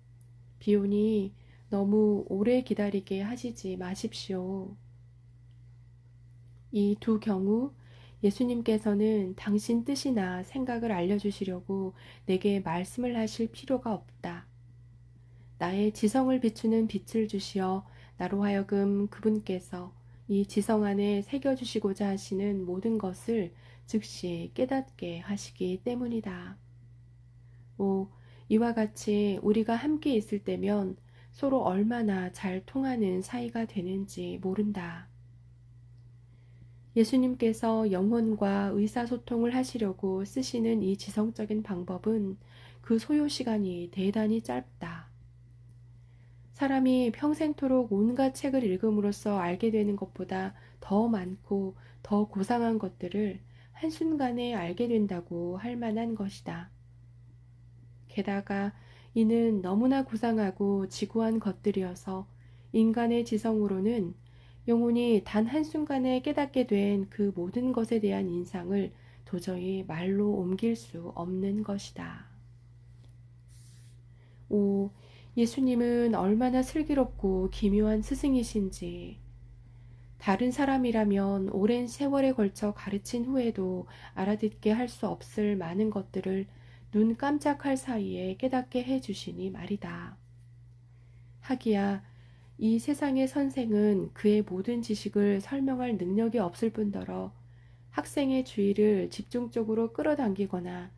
비오니 너무 오래 기다리게 하시지 마십시오. 이 두 경우 예수님께서는 당신 뜻이나 생각을 알려주시려고 내게 말씀을 하실 필요가 없다. 나의 지성을 비추는 빛을 주시어 나로 하여금 그분께서 이 지성 안에 새겨주시고자 하시는 모든 것을 즉시 깨닫게 하시기 때문이다. 오, 이와 같이 우리가 함께 있을 때면 서로 얼마나 잘 통하는 사이가 되는지 모른다. 예수님께서 영혼과 의사소통을 하시려고 쓰시는 이 지성적인 방법은 그 소요 시간이 대단히 짧다. 사람이 평생토록 온갖 책을 읽음으로써 알게 되는 것보다 더 많고 더 고상한 것들을 한순간에 알게 된다고 할 만한 것이다. 게다가 이는 너무나 고상하고 지고한 것들이어서 인간의 지성으로는 영혼이 단 한순간에 깨닫게 된 그 모든 것에 대한 인상을 도저히 말로 옮길 수 없는 것이다. 오, 예수님은 얼마나 슬기롭고 기묘한 스승이신지. 다른 사람이라면 오랜 세월에 걸쳐 가르친 후에도 알아듣게 할 수 없을 많은 것들을 눈 깜짝할 사이에 깨닫게 해주시니 말이다. 하기야 이 세상의 선생은 그의 모든 지식을 설명할 능력이 없을 뿐더러 학생의 주의를 집중적으로 끌어당기거나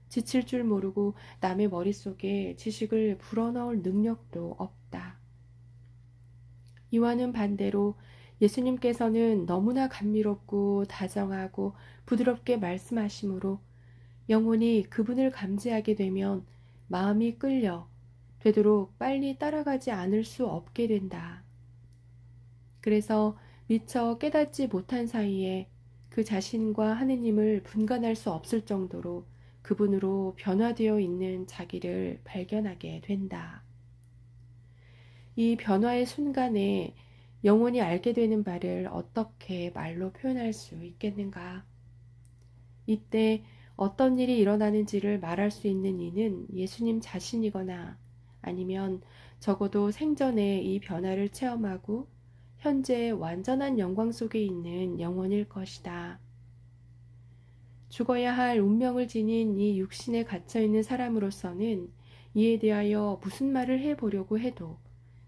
지칠 줄 모르고 남의 머릿속에 지식을 불어넣을 능력도 없다. 이와는 반대로 예수님께서는 너무나 감미롭고 다정하고 부드럽게 말씀하시므로 영혼이 그분을 감지하게 되면 마음이 끌려 되도록 빨리 따라가지 않을 수 없게 된다. 그래서 미처 깨닫지 못한 사이에 그 자신과 하느님을 분간할 수 없을 정도로 그분으로 변화되어 있는 자기를 발견하게 된다. 이 변화의 순간에 영혼이 알게 되는 바를 어떻게 말로 표현할 수 있겠는가? 이때 어떤 일이 일어나는지를 말할 수 있는 이는 예수님 자신이거나 아니면 적어도 생전에 이 변화를 체험하고 현재 완전한 영광 속에 있는 영혼일 것이다. 죽어야 할 운명을 지닌 이 육신에 갇혀있는 사람으로서는 이에 대하여 무슨 말을 해보려고 해도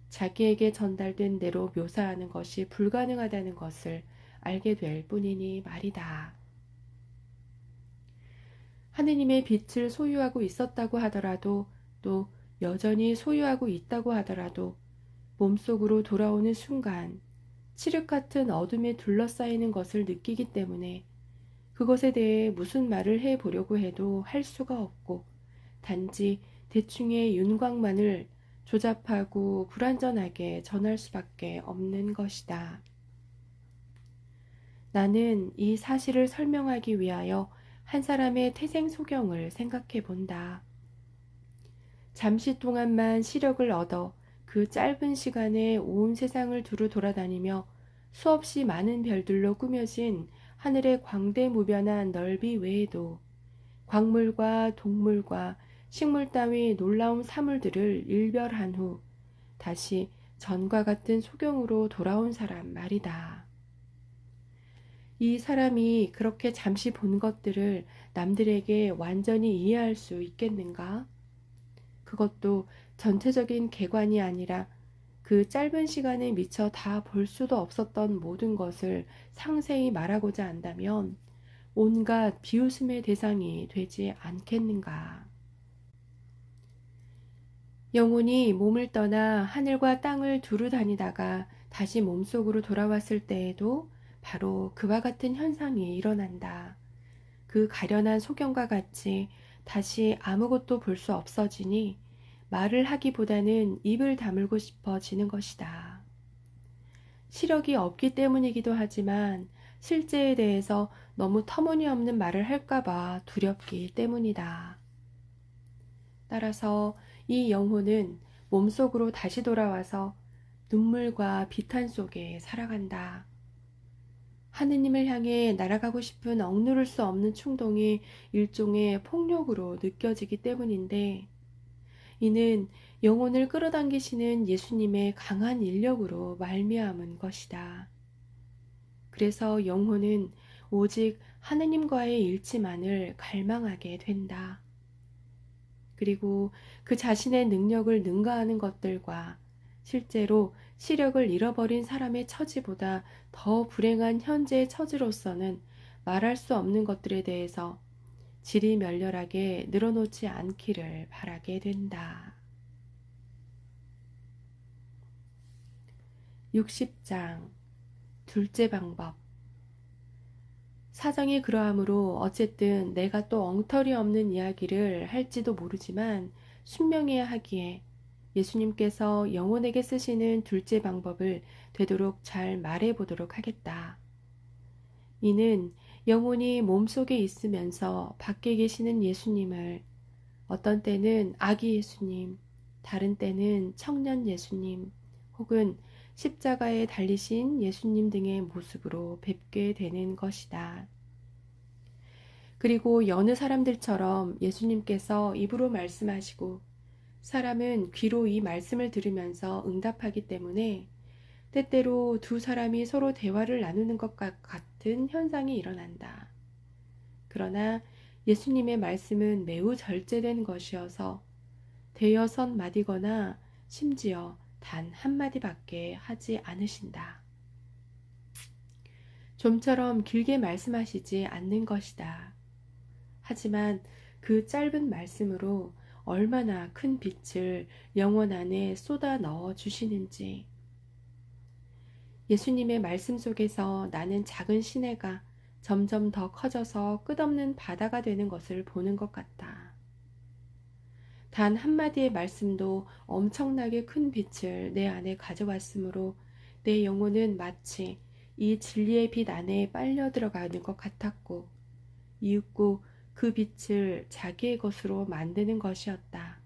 자기에게 전달된 대로 묘사하는 것이 불가능하다는 것을 알게 될 뿐이니 말이다. 하느님의 빛을 소유하고 있었다고 하더라도 또 여전히 소유하고 있다고 하더라도 몸속으로 돌아오는 순간 칠흑 같은 어둠에 둘러싸이는 것을 느끼기 때문에 그것에 대해 무슨 말을 해보려고 해도 할 수가 없고 단지 대충의 윤곽만을 조잡하고 불완전하게 전할 수밖에 없는 것이다. 나는 이 사실을 설명하기 위하여 한 사람의 태생 소경을 생각해 본다. 잠시 동안만 시력을 얻어 그 짧은 시간에 온 세상을 두루 돌아다니며 수없이 많은 별들로 꾸며진 하늘의 광대무변한 넓이 외에도 광물과 동물과 식물 따위 놀라운 사물들을 일별한 후 다시 전과 같은 소경으로 돌아온 사람 말이다. 이 사람이 그렇게 잠시 본 것들을 남들에게 완전히 이해할 수 있겠는가? 그것도 전체적인 개관이 아니라 그 짧은 시간에 미처 다 볼 수도 없었던 모든 것을 상세히 말하고자 한다면 온갖 비웃음의 대상이 되지 않겠는가. 영혼이 몸을 떠나 하늘과 땅을 두루 다니다가 다시 몸속으로 돌아왔을 때에도 바로 그와 같은 현상이 일어난다. 그 가련한 소경과 같이 다시 아무것도 볼 수 없어지니 말을 하기보다는 입을 다물고 싶어지는 것이다. 시력이 없기 때문이기도 하지만 실제에 대해서 너무 터무니없는 말을 할까봐 두렵기 때문이다. 따라서 이 영혼은 몸속으로 다시 돌아와서 눈물과 비탄 속에 살아간다. 하느님을 향해 날아가고 싶은 억누를 수 없는 충동이 일종의 폭력으로 느껴지기 때문인데 이는 영혼을 끌어당기시는 예수님의 강한 인력으로 말미암은 것이다. 그래서 영혼은 오직 하느님과의 일치만을 갈망하게 된다. 그리고 그 자신의 능력을 능가하는 것들과 실제로 시력을 잃어버린 사람의 처지보다 더 불행한 현재의 처지로서는 말할 수 없는 것들에 대해서 지리멸렬하게 늘어놓지 않기를 바라게 된다. 60장 둘째 방법. 사정이 그러하므로 어쨌든 내가 또 엉터리 없는 이야기를 할지도 모르지만 순명해야 하기에 예수님께서 영혼에게 쓰시는 둘째 방법을 되도록 잘 말해 보도록 하겠다. 이는 영혼이 몸속에 있으면서 밖에 계시는 예수님을 어떤 때는 아기 예수님, 다른 때는 청년 예수님, 혹은 십자가에 달리신 예수님 등의 모습으로 뵙게 되는 것이다. 그리고 여느 사람들처럼 예수님께서 입으로 말씀하시고 사람은 귀로 이 말씀을 들으면서 응답하기 때문에 때때로 두 사람이 서로 대화를 나누는 것 같은 현상이 일어난다. 그러나 예수님의 말씀은 매우 절제된 것이어서 대여섯 마디거나 심지어 단 한마디밖에 하지 않으신다. 좀처럼 길게 말씀하시지 않는 것이다. 하지만 그 짧은 말씀으로 얼마나 큰 빛을 영혼 안에 쏟아 넣어 주시는지. 예수님의 말씀 속에서 나는 작은 시내가 점점 더 커져서 끝없는 바다가 되는 것을 보는 것 같다. 단 한마디의 말씀도 엄청나게 큰 빛을 내 안에 가져왔으므로 내 영혼은 마치 이 진리의 빛 안에 빨려 들어가는 것 같았고 이윽고 그 빛을 자기의 것으로 만드는 것이었다.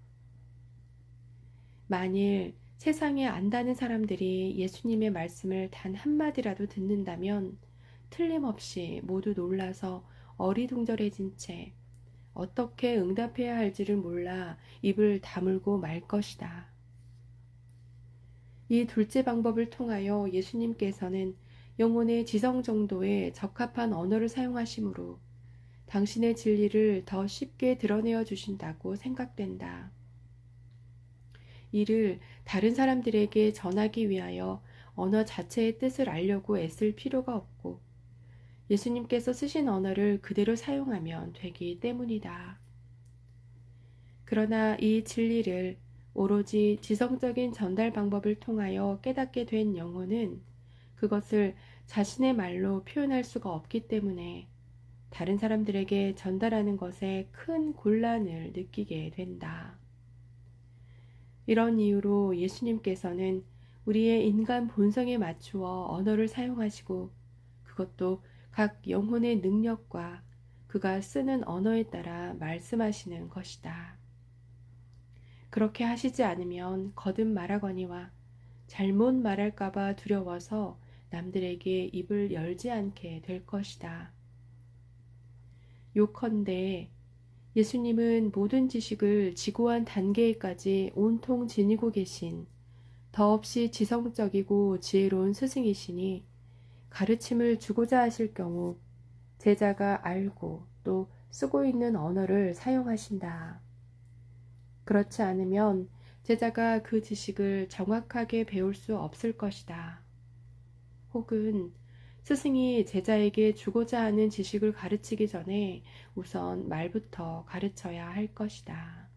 만일 세상에 안다는 사람들이 예수님의 말씀을 단 한마디라도 듣는다면 틀림없이 모두 놀라서 어리둥절해진 채 어떻게 응답해야 할지를 몰라 입을 다물고 말 것이다. 이 둘째 방법을 통하여 예수님께서는 영혼의 지성 정도에 적합한 언어를 사용하시므로 당신의 진리를 더 쉽게 드러내어 주신다고 생각된다. 이를 다른 사람들에게 전하기 위하여 언어 자체의 뜻을 알려고 애쓸 필요가 없고 예수님께서 쓰신 언어를 그대로 사용하면 되기 때문이다. 그러나 이 진리를 오로지 지성적인 전달 방법을 통하여 깨닫게 된 영혼은 그것을 자신의 말로 표현할 수가 없기 때문에 다른 사람들에게 전달하는 것에 큰 곤란을 느끼게 된다. 이런 이유로 예수님께서는 우리의 인간 본성에 맞추어 언어를 사용하시고 그것도 각 영혼의 능력과 그가 쓰는 언어에 따라 말씀하시는 것이다. 그렇게 하시지 않으면 거듭 말하거니와 잘못 말할까봐 두려워서 남들에게 입을 열지 않게 될 것이다. 요컨대 예수님은 모든 지식을 지고한 단계에까지 온통 지니고 계신 더없이 지성적이고 지혜로운 스승이시니 가르침을 주고자 하실 경우 제자가 알고 또 쓰고 있는 언어를 사용하신다. 그렇지 않으면 제자가 그 지식을 정확하게 배울 수 없을 것이다. 혹은 스승이 제자에게 주고자 하는 지식을 가르치기 전에 우선 말부터 가르쳐야 할 것이다.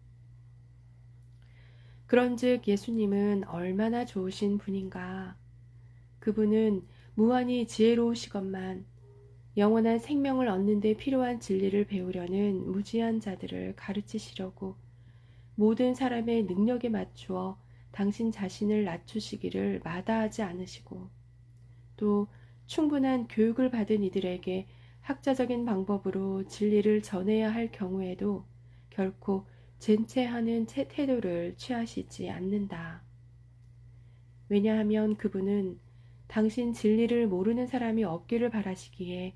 그런즉 예수님은 얼마나 좋으신 분인가. 그분은 무한히 지혜로우시건만 영원한 생명을 얻는 데 필요한 진리를 배우려는 무지한 자들을 가르치시려고 모든 사람의 능력에 맞추어 당신 자신을 낮추시기를 마다하지 않으시고 또 충분한 교육을 받은 이들에게 학자적인 방법으로 진리를 전해야 할 경우에도 결코 젠체하는 태도를 취하시지 않는다. 왜냐하면 그분은 당신 진리를 모르는 사람이 없기를 바라시기에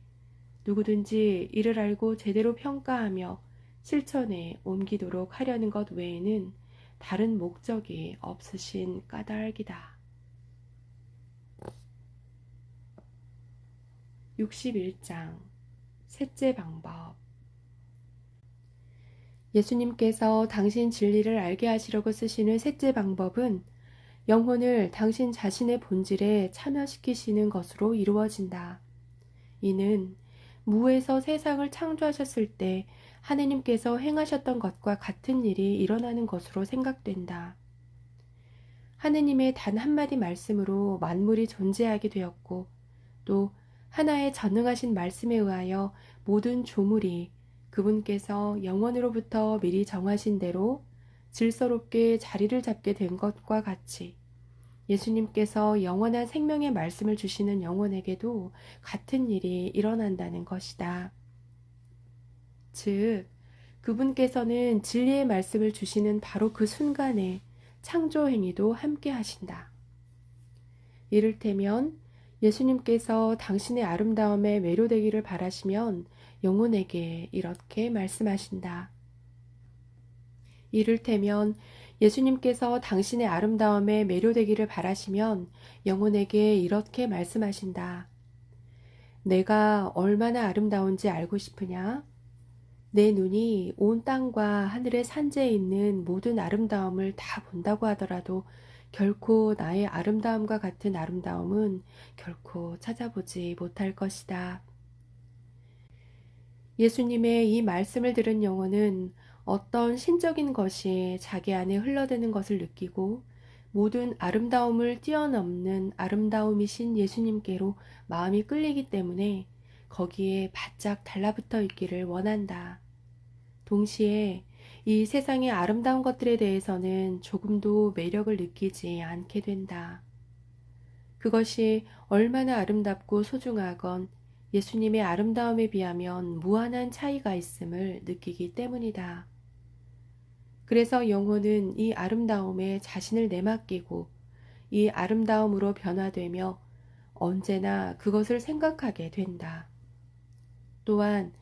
누구든지 이를 알고 제대로 평가하며 실천에 옮기도록 하려는 것 외에는 다른 목적이 없으신 까닭이다. 61장 셋째 방법. 예수님께서 당신 진리를 알게 하시려고 쓰시는 셋째 방법은 영혼을 당신 자신의 본질에 참여시키시는 것으로 이루어진다. 이는 무에서 세상을 창조하셨을 때 하느님께서 행하셨던 것과 같은 일이 일어나는 것으로 생각된다. 하느님의 단 한마디 말씀으로 만물이 존재하게 되었고 또 하나의 전능하신 말씀에 의하여 모든 조물이 그분께서 영원으로부터 미리 정하신 대로 질서롭게 자리를 잡게 된 것과 같이 예수님께서 영원한 생명의 말씀을 주시는 영혼에게도 같은 일이 일어난다는 것이다. 즉, 그분께서는 진리의 말씀을 주시는 바로 그 순간에 창조 행위도 함께 하신다. 이를테면 예수님께서 당신의 아름다움에 매료되기를 바라시면 영혼에게 이렇게 말씀하신다. 이를테면 예수님께서 당신의 아름다움에 매료되기를 바라시면 영혼에게 이렇게 말씀하신다. 내가 얼마나 아름다운지 알고 싶으냐? 내 눈이 온 땅과 하늘의 산지에 있는 모든 아름다움을 다 본다고 하더라도 결코 나의 아름다움과 같은 아름다움은 결코 찾아보지 못할 것이다. 예수님의 이 말씀을 들은 영혼은 어떤 신적인 것이 자기 안에 흘러드는 것을 느끼고 모든 아름다움을 뛰어넘는 아름다움이신 예수님께로 마음이 끌리기 때문에 거기에 바짝 달라붙어 있기를 원한다. 동시에 이 세상의 아름다운 것들에 대해서는 조금도 매력을 느끼지 않게 된다. 그것이 얼마나 아름답고 소중하건 예수님의 아름다움에 비하면 무한한 차이가 있음을 느끼기 때문이다. 그래서 영혼은 이 아름다움에 자신을 내맡기고 이 아름다움으로 변화되며 언제나 그것을 생각하게 된다. 또한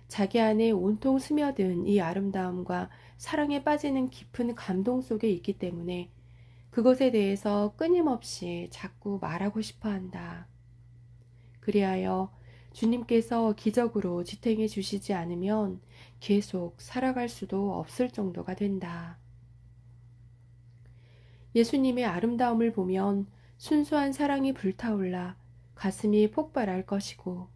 자기 안에 온통 스며든 이 아름다움과 사랑에 빠지는 깊은 감동 속에 있기 때문에 그것에 대해서 끊임없이 자꾸 말하고 싶어 한다. 그리하여 주님께서 기적으로 지탱해 주시지 않으면 계속 살아갈 수도 없을 정도가 된다. 예수님의 아름다움을 보면 순수한 사랑이 불타올라 가슴이 폭발할 것이고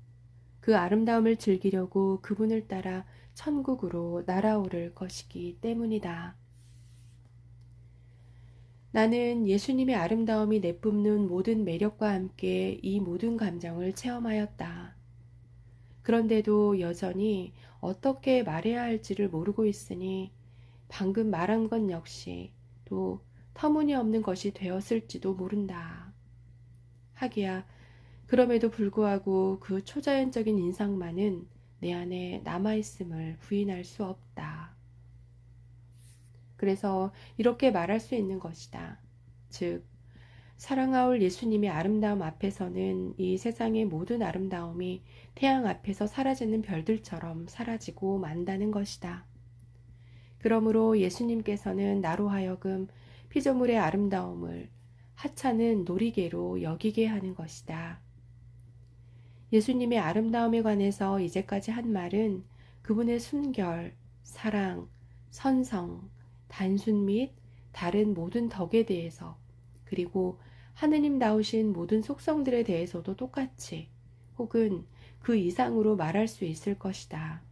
그 아름다움을 즐기려고 그분을 따라 천국으로 날아오를 것이기 때문이다. 나는 예수님의 아름다움이 내뿜는 모든 매력과 함께 이 모든 감정을 체험하였다. 그런데도 여전히 어떻게 말해야 할지를 모르고 있으니 방금 말한 것 역시 또 터무니없는 것이 되었을지도 모른다. 하기야 그럼에도 불구하고 그 초자연적인 인상만은 내 안에 남아있음을 부인할 수 없다. 그래서 이렇게 말할 수 있는 것이다. 즉, 사랑하올 예수님의 아름다움 앞에서는 이 세상의 모든 아름다움이 태양 앞에서 사라지는 별들처럼 사라지고 만다는 것이다. 그러므로 예수님께서는 나로 하여금 피조물의 아름다움을 하찮은 놀이개로 여기게 하는 것이다. 예수님의 아름다움에 관해서 이제까지 한 말은 그분의 순결, 사랑, 선성, 단순 및 다른 모든 덕에 대해서, 그리고 하느님다우신 모든 속성들에 대해서도 똑같이 혹은 그 이상으로 말할 수 있을 것이다.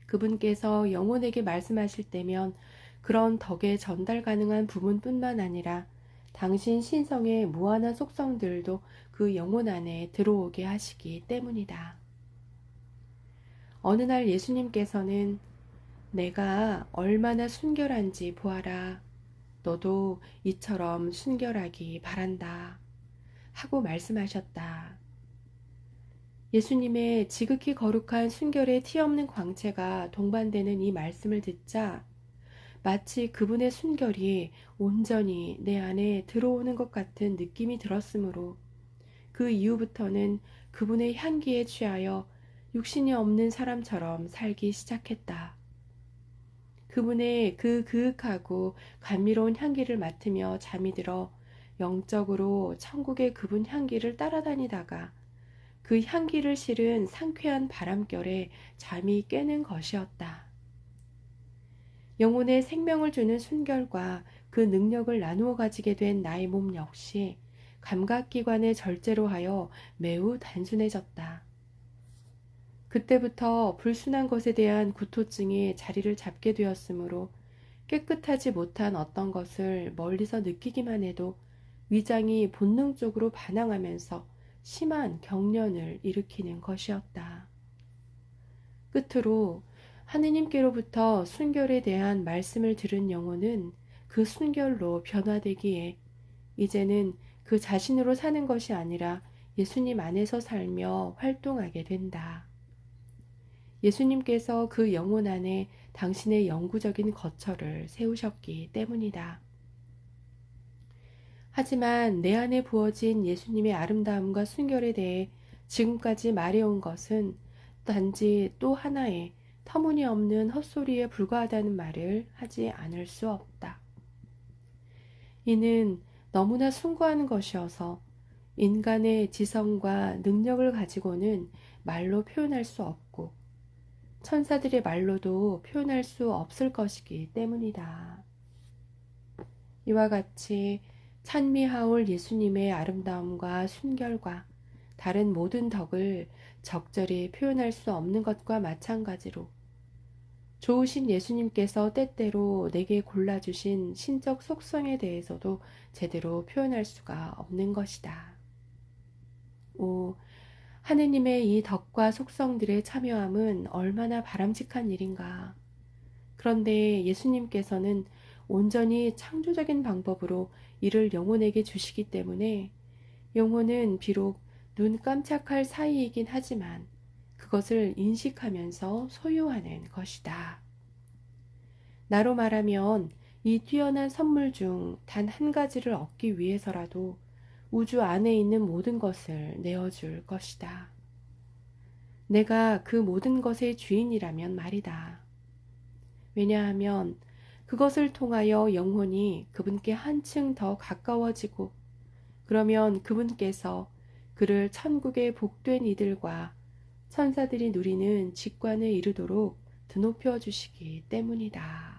그분께서 영혼에게 말씀하실 때면 그런 덕에 전달 가능한 부분뿐만 아니라 당신 신성의 무한한 속성들도 그 영혼 안에 들어오게 하시기 때문이다. 어느 날 예수님께서는 내가 얼마나 순결한지 보아라. 너도 이처럼 순결하기 바란다. 하고 말씀하셨다. 예수님의 지극히 거룩한 순결의 티없는 광채가 동반되는 이 말씀을 듣자 마치 그분의 순결이 온전히 내 안에 들어오는 것 같은 느낌이 들었으므로 그 이후부터는 그분의 향기에 취하여 육신이 없는 사람처럼 살기 시작했다. 그분의 그 그윽하고 감미로운 향기를 맡으며 잠이 들어 영적으로 천국의 그분 향기를 따라다니다가 그 향기를 실은 상쾌한 바람결에 잠이 깨는 것이었다. 영혼에 생명을 주는 순결과 그 능력을 나누어 가지게 된 나의 몸 역시 감각기관의 절제로 하여 매우 단순해졌다. 그때부터 불순한 것에 대한 구토증이 자리를 잡게 되었으므로 깨끗하지 못한 어떤 것을 멀리서 느끼기만 해도 위장이 본능적으로 반항하면서 심한 경련을 일으키는 것이었다. 끝으로 하느님께로부터 순결에 대한 말씀을 들은 영혼은 그 순결로 변화되기에 이제는 그 자신으로 사는 것이 아니라 예수님 안에서 살며 활동하게 된다. 예수님께서 그 영혼 안에 당신의 영구적인 거처를 세우셨기 때문이다. 하지만 내 안에 부어진 예수님의 아름다움과 순결에 대해 지금까지 말해온 것은 단지 또 하나의 터무니없는 헛소리에 불과하다는 말을 하지 않을 수 없다. 이는 너무나 숭고한 것이어서 인간의 지성과 능력을 가지고는 말로 표현할 수 없고 천사들의 말로도 표현할 수 없을 것이기 때문이다. 이와 같이 찬미하올 예수님의 아름다움과 순결과 다른 모든 덕을 적절히 표현할 수 없는 것과 마찬가지로 좋으신 예수님께서 때때로 내게 골라주신 신적 속성에 대해서도 제대로 표현할 수가 없는 것이다. 오, 하느님의 이 덕과 속성들의 참여함은 얼마나 바람직한 일인가. 그런데 예수님께서는 온전히 창조적인 방법으로 이를 영혼에게 주시기 때문에 영혼은 비록 눈 깜짝할 사이이긴 하지만 그것을 인식하면서 소유하는 것이다. 나로 말하면 이 뛰어난 선물 중 단 한 가지를 얻기 위해서라도 우주 안에 있는 모든 것을 내어줄 것이다. 내가 그 모든 것의 주인이라면 말이다. 왜냐하면 그것을 통하여 영혼이 그분께 한층 더 가까워지고 그러면 그분께서 그를 천국의 복된 이들과 천사들이 누리는 직관에 이르도록 드높여 주시기 때문이다.